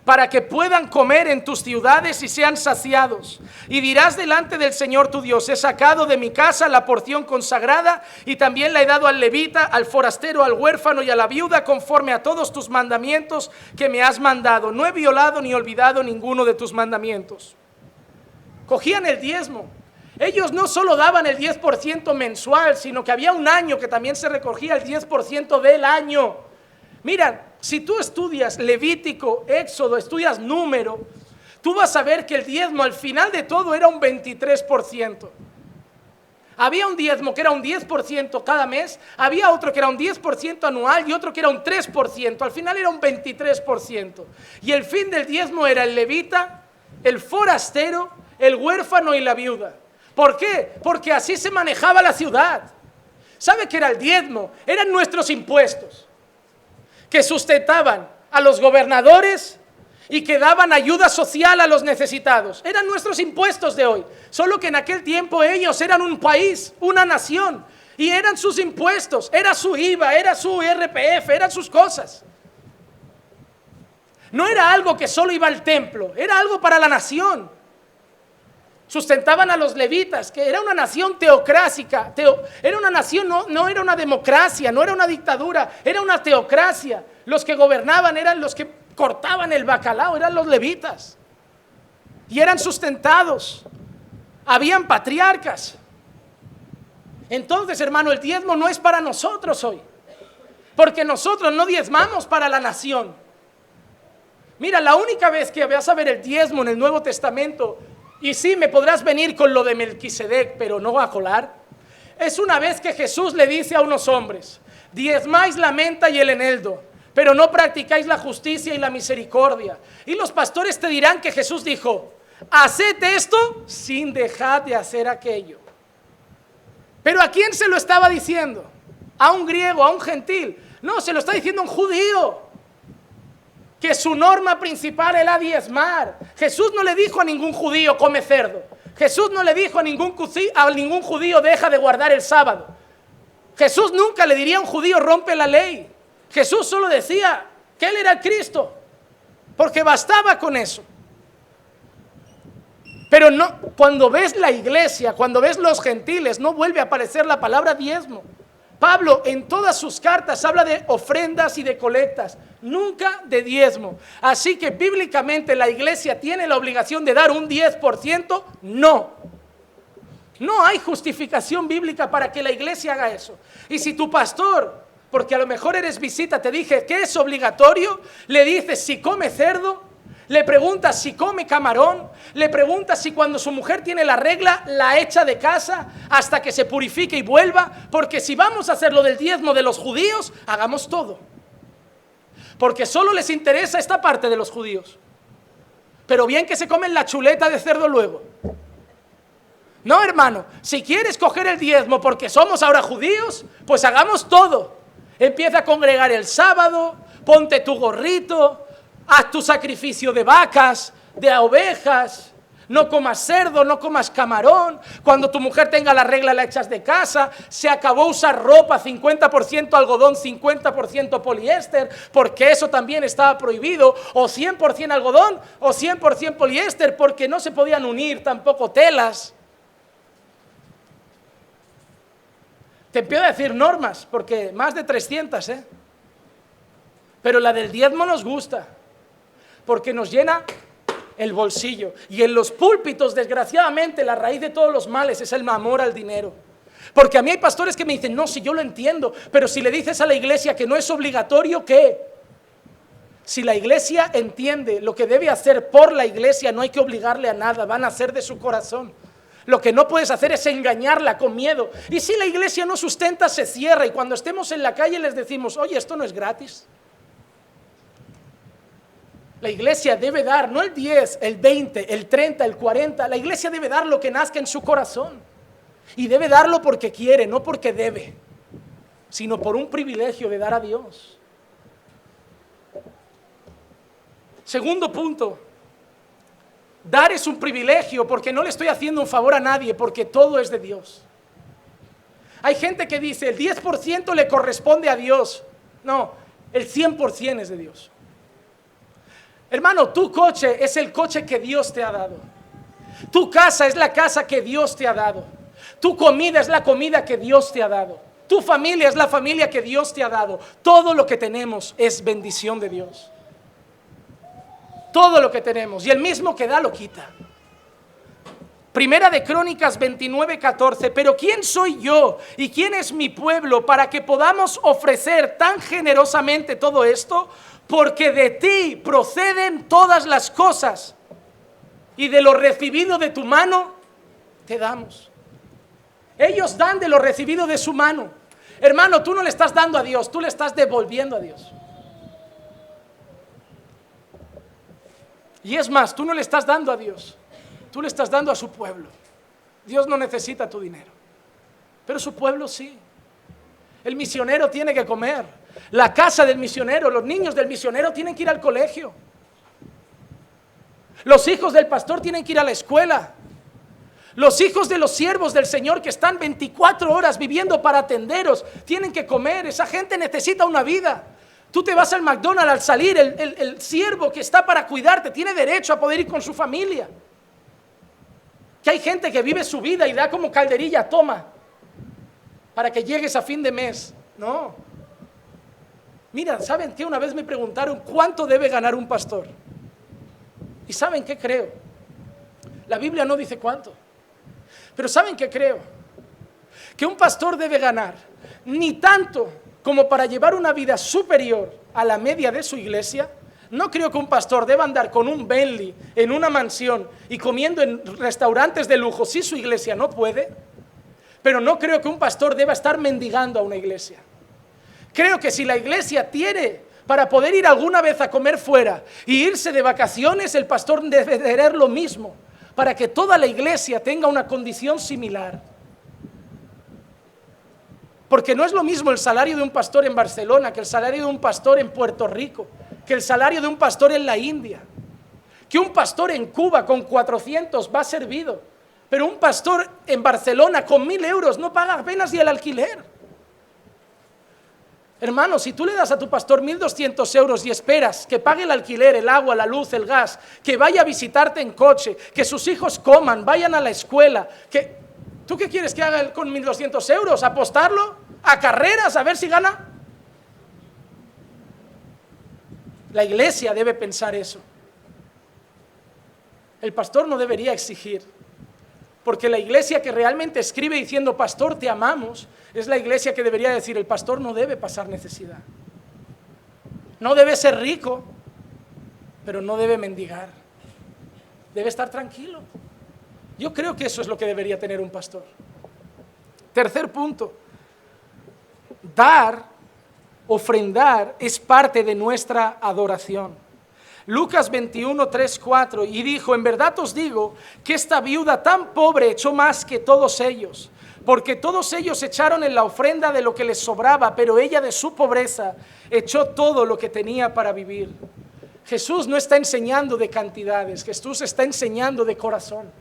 para que puedan comer en tus ciudades y sean saciados. Y dirás delante del Señor tu Dios: he sacado de mi casa la porción consagrada y también la he dado al levita, al forastero, al huérfano y a la viuda, conforme a todos tus mandamientos que me has mandado. No he violado ni olvidado ninguno de tus mandamientos. Cogían el diezmo. Ellos no solo daban el 10% mensual, sino que había un año que también se recogía el 10% del año. Mira, si tú estudias Levítico, Éxodo, estudias Número, tú vas a ver que el diezmo al final de todo era un 23%. Había un diezmo que era un 10% cada mes, había otro que era un 10% anual y otro que era un 3%. Al final era un 23%. Y el fin del diezmo era el levita, el forastero, el huérfano y la viuda. ¿Por qué? Porque así se manejaba la ciudad. ¿Sabe qué era el diezmo? Eran nuestros impuestos que sustentaban a los gobernadores y que daban ayuda social a los necesitados. Eran nuestros impuestos de hoy, solo que en aquel tiempo ellos eran un país, una nación, y eran sus impuestos, era su IVA, era su IRPF, eran sus cosas. No era algo que solo iba al templo, era algo para la nación. Sustentaban a los levitas, que era una nación teocrática, era una nación, no era una democracia, no era una dictadura, era una teocracia. Los que gobernaban eran los que cortaban el bacalao, eran los levitas, y eran sustentados. Habían patriarcas. Entonces, hermano, el diezmo no es para nosotros hoy, porque nosotros no diezmamos para la nación. Mira, la única vez que vas a ver el diezmo en el Nuevo Testamento, y sí, me podrás venir con lo de Melquisedec, pero no va a colar, es una vez que Jesús le dice a unos hombres: diezmáis la menta y el eneldo, pero no practicáis la justicia y la misericordia. Y los pastores te dirán que Jesús dijo: haced esto sin dejar de hacer aquello. Pero ¿a quién se lo estaba diciendo? ¿A un griego, a un gentil? No, se lo está diciendo a un judío, que su norma principal era diezmar. Jesús no le dijo a ningún judío: come cerdo. Jesús no le dijo a ningún judío: deja de guardar el sábado. Jesús nunca le diría a un judío: rompe la ley. Jesús solo decía que Él era el Cristo, porque bastaba con eso. Pero no, cuando ves la iglesia, cuando ves los gentiles, no vuelve a aparecer la palabra diezmo. Pablo en todas sus cartas habla de ofrendas y de colectas, nunca de diezmo. Así que bíblicamente la iglesia tiene la obligación de dar un 10%, no. No hay justificación bíblica para que la iglesia haga eso. Y si tu pastor, porque a lo mejor eres visita, te dije que es obligatorio, le dices si come cerdo, le preguntas si come camarón, le preguntas si cuando su mujer tiene la regla la echa de casa hasta que se purifique y vuelva, porque si vamos a hacer lo del diezmo de los judíos, hagamos todo, porque solo les interesa esta parte de los judíos. Pero bien que se comen la chuleta de cerdo luego. No, hermano, si quieres coger el diezmo porque somos ahora judíos, pues hagamos todo. Empieza a congregar el sábado, ponte tu gorrito, haz tu sacrificio de vacas, de ovejas, no comas cerdo, no comas camarón. Cuando tu mujer tenga la regla la echas de casa. Se acabó usar ropa 50% algodón, 50% poliéster, porque eso también estaba prohibido. O 100% algodón o 100% poliéster, porque no se podían unir tampoco telas. Te empiezo a decir normas, porque más de 300, Pero la del diezmo nos gusta, porque nos llena el bolsillo. Y en los púlpitos, desgraciadamente, la raíz de todos los males es el amor al dinero. Porque a mí hay pastores que me dicen: no, si yo lo entiendo, pero si le dices a la iglesia que no es obligatorio, ¿qué? Si la iglesia entiende lo que debe hacer por la iglesia, no hay que obligarle a nada, van a hacer de su corazón. Lo que no puedes hacer es engañarla con miedo. Y si la iglesia no sustenta, se cierra. Y cuando estemos en la calle les decimos: oye, esto no es gratis. La iglesia debe dar, no el 10, el 20, el 30, el 40. La iglesia debe dar lo que nazca en su corazón. Y debe darlo porque quiere, no porque debe, sino por un privilegio de dar a Dios. Segundo punto. Dar es un privilegio, porque no le estoy haciendo un favor a nadie, porque todo es de Dios. Hay gente que dice: el 10% le corresponde a Dios. No, el 100% es de Dios. Hermano, tu coche es el coche que Dios te ha dado. Tu casa es la casa que Dios te ha dado. Tu comida es la comida que Dios te ha dado. Tu familia es la familia que Dios te ha dado. Todo lo que tenemos es bendición de Dios. Todo lo que tenemos, y el mismo que da lo quita. Primera de Crónicas 29:14. Pero ¿quién soy yo y quién es mi pueblo para que podamos ofrecer tan generosamente todo esto? Porque de ti proceden todas las cosas. y de lo recibido de tu mano te damos. Ellos dan de lo recibido de su mano. Hermano, tú no le estás dando a Dios, tú le estás devolviendo a Dios. Y es más, tú no le estás dando a Dios, tú le estás dando a su pueblo. Dios no necesita tu dinero, pero su pueblo sí. El misionero tiene que comer, la casa del misionero, los niños del misionero tienen que ir al colegio, los hijos del pastor tienen que ir a la escuela, los hijos de los siervos del Señor que están 24 horas viviendo para atenderos tienen que comer. Esa gente necesita una vida. Tú te vas al McDonald's al salir, el siervo que está para cuidarte tiene derecho a poder ir con su familia. Que hay gente que vive su vida y da como calderilla, toma, para que llegues a fin de mes. No. Mira, ¿saben qué? Una vez me preguntaron cuánto debe ganar un pastor. ¿Y saben qué creo? La Biblia no dice cuánto. Pero ¿saben qué creo? Que un pastor debe ganar ni tanto como para llevar una vida superior a la media de su iglesia. No creo que un pastor deba andar con un Bentley en una mansión y comiendo en restaurantes de lujo si su iglesia no puede. Pero no creo que un pastor deba estar mendigando a una iglesia. Creo que si la iglesia tiene para poder ir alguna vez a comer fuera y irse de vacaciones, el pastor debe tener lo mismo, para que toda la iglesia tenga una condición similar. Porque no es lo mismo el salario de un pastor en Barcelona que el salario de un pastor en Puerto Rico, que el salario de un pastor en la India, que un pastor en Cuba con 400 va servido, pero un pastor en Barcelona con 1.000 euros no paga apenas ni el alquiler. Hermano, si tú le das a tu pastor 1.200 euros y esperas que pague el alquiler, el agua, la luz, el gas, que vaya a visitarte en coche, que sus hijos coman, vayan a la escuela, ¿tú qué quieres que haga con 1.200 euros? ¿Apostarlo? ¿A carreras? ¿A ver si gana? La iglesia debe pensar eso. El pastor no debería exigir, porque la iglesia que realmente escribe diciendo pastor te amamos, es la iglesia que debería decir el pastor no debe pasar necesidad, no debe ser rico, pero no debe mendigar, debe estar tranquilo. Yo creo que eso es lo que debería tener un pastor. Tercer punto, dar, ofrendar es parte de nuestra adoración. Lucas 21, 3, 4, y dijo, en verdad os digo que esta viuda tan pobre echó más que todos ellos, porque todos ellos echaron en la ofrenda de lo que les sobraba, pero ella de su pobreza echó todo lo que tenía para vivir. Jesús no está enseñando de cantidades, Jesús está enseñando de corazón.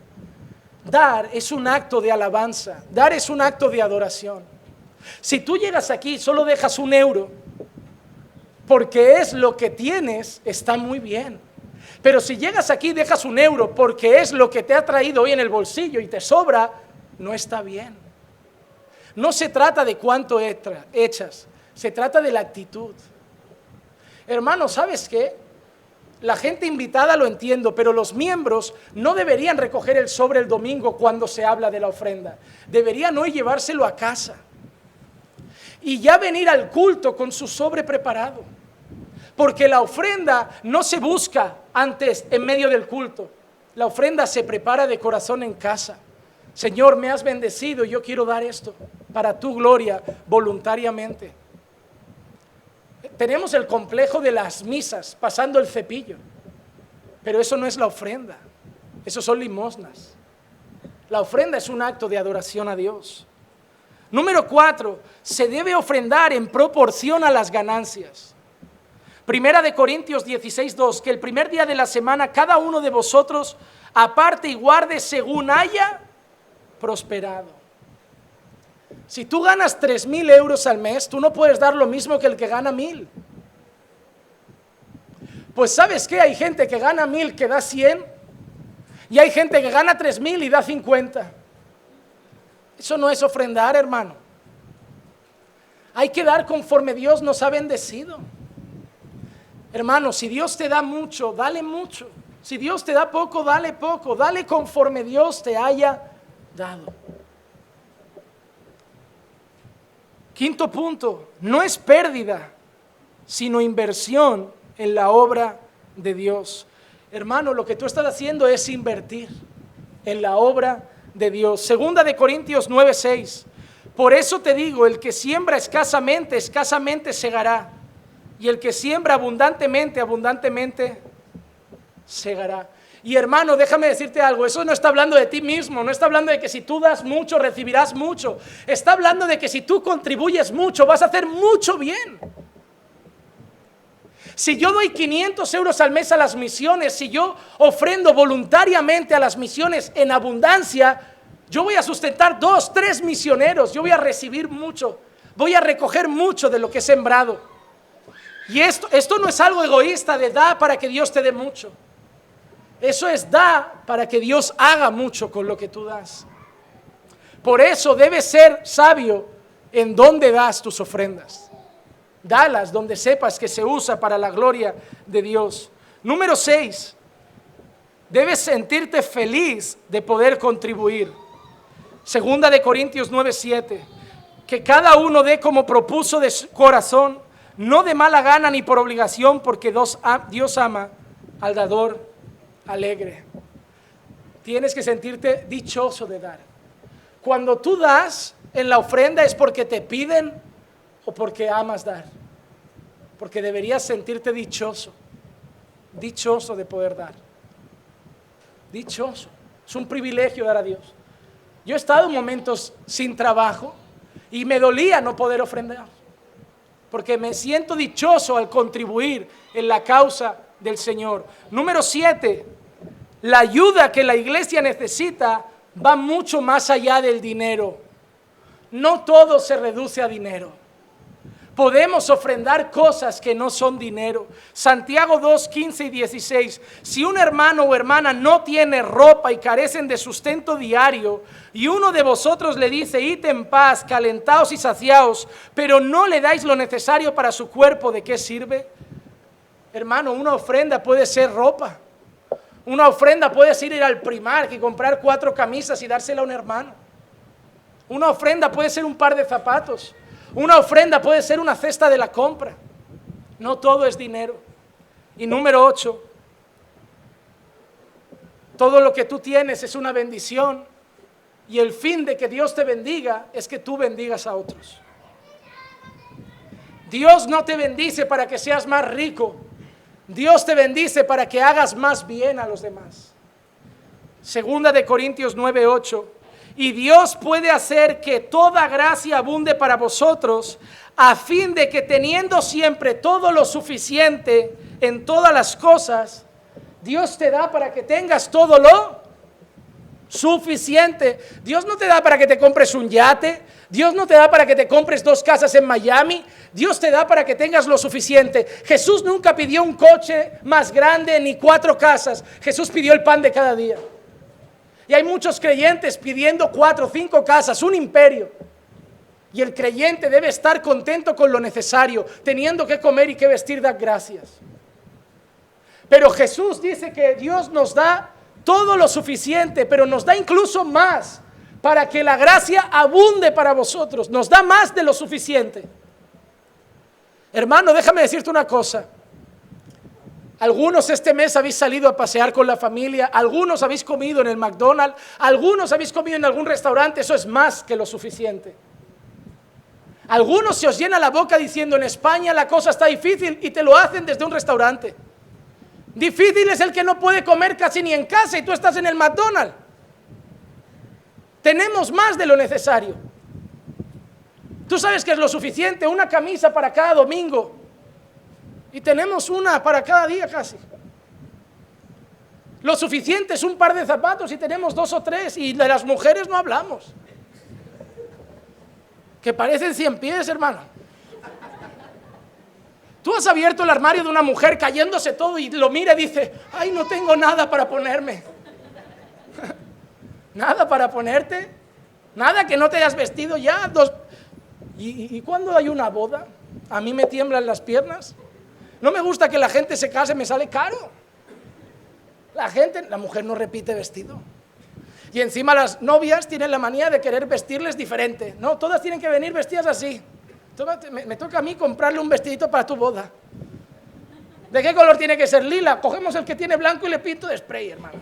Dar es un acto de alabanza, dar es un acto de adoración. Si tú llegas aquí y solo dejas 1 euro, porque es lo que tienes, está muy bien. Pero si llegas aquí y dejas 1 euro porque es lo que te ha traído hoy en el bolsillo y te sobra, no está bien. No se trata de cuánto echas, se trata de la actitud. Hermano, ¿sabes qué? La gente invitada lo entiendo, pero los miembros no deberían recoger el sobre el domingo cuando se habla de la ofrenda. Deberían hoy llevárselo a casa y ya venir al culto con su sobre preparado. Porque la ofrenda no se busca antes en medio del culto. La ofrenda se prepara de corazón en casa. Señor, me has bendecido y yo quiero dar esto para tu gloria voluntariamente. Tenemos el complejo de las misas, pasando el cepillo. Pero eso no es la ofrenda. Eso son limosnas. La ofrenda es un acto de adoración a Dios. Número 4, se debe ofrendar en proporción a las ganancias. Primera de Corintios 16:2, que el primer día de la semana cada uno de vosotros aparte y guarde según haya prosperado. Si tú ganas 3.000 euros al mes, tú no puedes dar lo mismo que el que gana 1.000. Pues ¿sabes qué? Hay gente que gana 1.000 que da 100 y hay gente que gana 3.000 y da 50. Eso no es ofrendar, hermano. Hay que dar conforme Dios nos ha bendecido. Hermano, si Dios te da mucho, dale mucho. Si Dios te da poco, dale poco. Dale conforme Dios te haya dado. Quinto punto, no es pérdida, sino inversión en la obra de Dios. Hermano, lo que tú estás haciendo es invertir en la obra de Dios. Segunda de Corintios 9:6. Por eso te digo, el que siembra escasamente, escasamente segará. Y el que siembra abundantemente, abundantemente segará. Y hermano, déjame decirte algo, eso no está hablando de ti mismo, no está hablando de que si tú das mucho, recibirás mucho. Está hablando de que si tú contribuyes mucho, vas a hacer mucho bien. Si yo doy 500 euros al mes a las misiones, si yo ofrendo voluntariamente a las misiones en abundancia, yo voy a sustentar 2, 3 misioneros, yo voy a recibir mucho, voy a recoger mucho de lo que he sembrado. Y esto no es algo egoísta de da para que Dios te dé mucho. Eso es da para que Dios haga mucho con lo que tú das. Por eso debes ser sabio en dónde das tus ofrendas. Dalas donde sepas que se usa para la gloria de Dios. Número 6, debes sentirte feliz de poder contribuir. Segunda de Corintios 9:7, que cada uno dé como propuso de su corazón, no de mala gana ni por obligación, porque Dios ama al dador alegre. Tienes que sentirte dichoso de dar. Cuando tú das en la ofrenda es porque te piden o porque amas dar. Porque deberías sentirte dichoso. Dichoso de poder dar. Dichoso. Es un privilegio dar a Dios. Yo he estado en momentos sin trabajo y me dolía no poder ofrendar. Porque me siento dichoso al contribuir en la causa del Señor. Número 7, la ayuda que la iglesia necesita va mucho más allá del dinero. No todo se reduce a dinero. Podemos ofrendar cosas que no son dinero. Santiago 2:15 y 16. Si un hermano o hermana no tiene ropa y carecen de sustento diario, y uno de vosotros le dice, id en paz, calentaos y saciaos, pero no le dais lo necesario para su cuerpo, ¿de qué sirve? Hermano, una ofrenda puede ser ropa. Una ofrenda puede ser ir al Primark y comprar 4 camisas y dársela a un hermano. Una ofrenda puede ser un par de zapatos. Una ofrenda puede ser una cesta de la compra. No todo es dinero. Y número 8, todo lo que tú tienes es una bendición. Y el fin de que Dios te bendiga es que tú bendigas a otros. Dios no te bendice para que seas más rico. Dios te bendice para que hagas más bien a los demás. Segunda de Corintios 9:8. Y Dios puede hacer que toda gracia abunde para vosotros, a fin de que teniendo siempre todo lo suficiente en todas las cosas, Dios te da para que tengas todo lo suficiente. Dios no te da para que te compres un yate. Dios no te da para que te compres 2 casas en Miami. Dios te da para que tengas lo suficiente. Jesús nunca pidió un coche más grande ni 4 casas. Jesús pidió el pan de cada día. Y hay muchos creyentes pidiendo 4 o 5 casas, un imperio. Y el creyente debe estar contento con lo necesario, teniendo que comer y que vestir, da gracias. Pero Jesús dice que Dios nos da todo lo suficiente, pero nos da incluso más, para que la gracia abunde para vosotros. Nos da más de lo suficiente. Hermano, déjame decirte una cosa. Algunos este mes habéis salido a pasear con la familia, algunos habéis comido en el McDonald's, algunos habéis comido en algún restaurante, eso es más que lo suficiente. Algunos se os llena la boca diciendo en España la cosa está difícil y te lo hacen desde un restaurante. Difícil es el que no puede comer casi ni en casa y tú estás en el McDonald's. Tenemos más de lo necesario. Tú sabes que es lo suficiente, una camisa para cada domingo. Y tenemos una para cada día casi. Lo suficiente es un par de zapatos y tenemos 2 o 3. Y de las mujeres no hablamos. Que parecen 100 pies, hermano. Tú has abierto el armario de una mujer cayéndose todo y lo mira y dice, ay, no tengo nada para ponerme. ¿Nada para ponerte? ¿Nada que no te hayas vestido ya? ¿Y cuándo hay una boda? A mí me tiemblan las piernas. No me gusta que la gente se case, me sale caro. La mujer no repite vestido. Y encima las novias tienen la manía de querer vestirles diferente. No, todas tienen que venir vestidas así. Me toca a mí comprarle un vestidito para tu boda. ¿De qué color tiene que ser? Lila. Cogemos el que tiene blanco y le pinto de spray, hermano.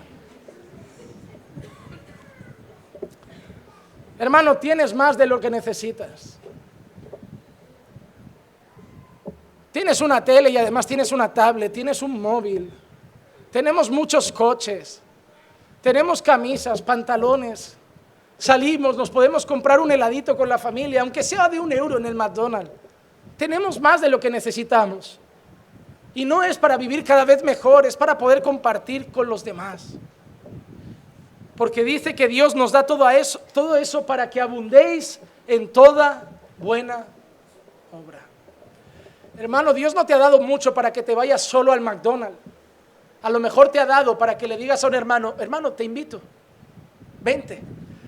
Hermano, tienes más de lo que necesitas. Tienes una tele y además tienes una tablet, tienes un móvil. Tenemos muchos coches. Tenemos camisas, pantalones. Salimos, nos podemos comprar un heladito con la familia, aunque sea de €1 en el McDonald's. Tenemos más de lo que necesitamos. Y no es para vivir cada vez mejor, es para poder compartir con los demás. Porque dice que Dios nos da todo eso para que abundéis en toda buena obra. Hermano, Dios no te ha dado mucho para que te vayas solo al McDonald's. A lo mejor te ha dado para que le digas a un hermano, hermano, te invito, vente.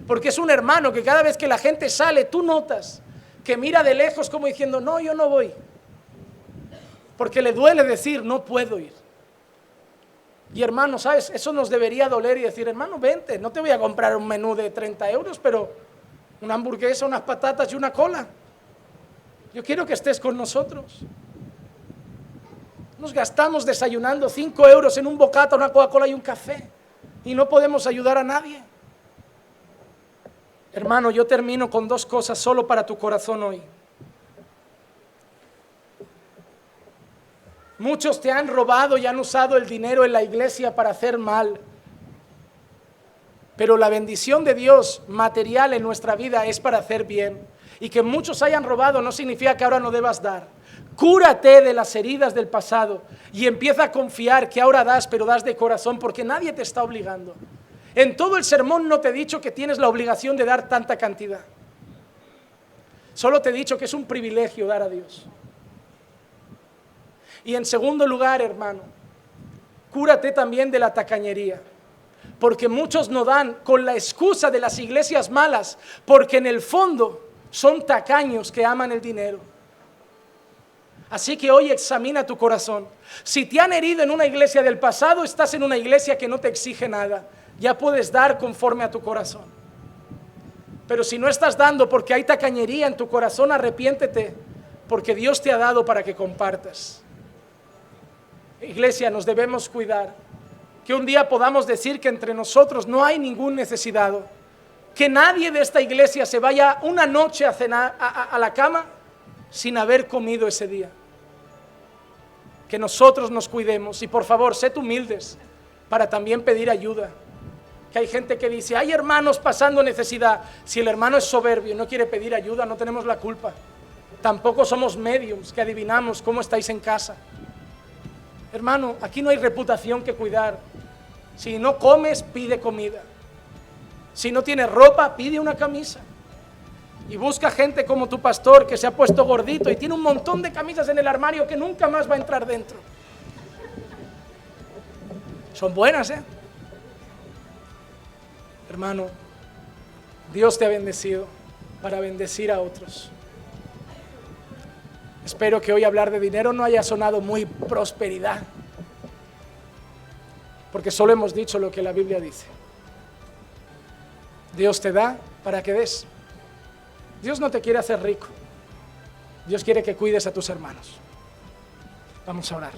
Porque es un hermano que cada vez que la gente sale, tú notas que mira de lejos como diciendo, no, yo no voy. Porque le duele decir, no puedo ir. Y hermano, ¿sabes? Eso nos debería doler y decir, hermano, vente, no te voy a comprar un menú de 30 euros, pero una hamburguesa, unas patatas y una cola. Yo quiero que estés con nosotros. Nos gastamos desayunando 5 euros en un bocata, una Coca-Cola y un café. Y no podemos ayudar a nadie. Hermano, yo termino con 2 cosas solo para tu corazón hoy. Muchos te han robado y han usado el dinero en la iglesia para hacer mal. Pero la bendición de Dios material en nuestra vida es para hacer bien. Y que muchos hayan robado no significa que ahora no debas dar. Cúrate de las heridas del pasado y empieza a confiar que ahora das, pero das de corazón porque nadie te está obligando. En todo el sermón no te he dicho que tienes la obligación de dar tanta cantidad. Solo te he dicho que es un privilegio dar a Dios. Y en segundo lugar, hermano, cúrate también de la tacañería. Porque muchos no dan con la excusa de las iglesias malas, porque en el fondo son tacaños que aman el dinero. Así que hoy examina tu corazón. Si te han herido en una iglesia del pasado, estás en una iglesia que no te exige nada. Ya puedes dar conforme a tu corazón. Pero si no estás dando porque hay tacañería en tu corazón, arrepiéntete, porque Dios te ha dado para que compartas. Iglesia, nos debemos cuidar. Que un día podamos decir que entre nosotros no hay ningún necesitado. Que nadie de esta iglesia se vaya una noche a cenar a la cama sin haber comido ese día. Que nosotros nos cuidemos y por favor, sed humildes para también pedir ayuda. Que hay gente que dice, hay hermanos pasando necesidad. Si el hermano es soberbio y no quiere pedir ayuda, no tenemos la culpa. Tampoco somos mediums que adivinamos cómo estáis en casa. Hermano, aquí no hay reputación que cuidar. Si no comes, pide comida. Si no tienes ropa, pide una camisa. Y busca gente como tu pastor que se ha puesto gordito y tiene un montón de camisas en el armario que nunca más va a entrar dentro. Son buenas, ¿eh? Hermano, Dios te ha bendecido para bendecir a otros. Espero que hoy hablar de dinero no haya sonado muy prosperidad, porque solo hemos dicho lo que la Biblia dice. Dios te da para que des. Dios no te quiere hacer rico. Dios quiere que cuides a tus hermanos. Vamos a orar.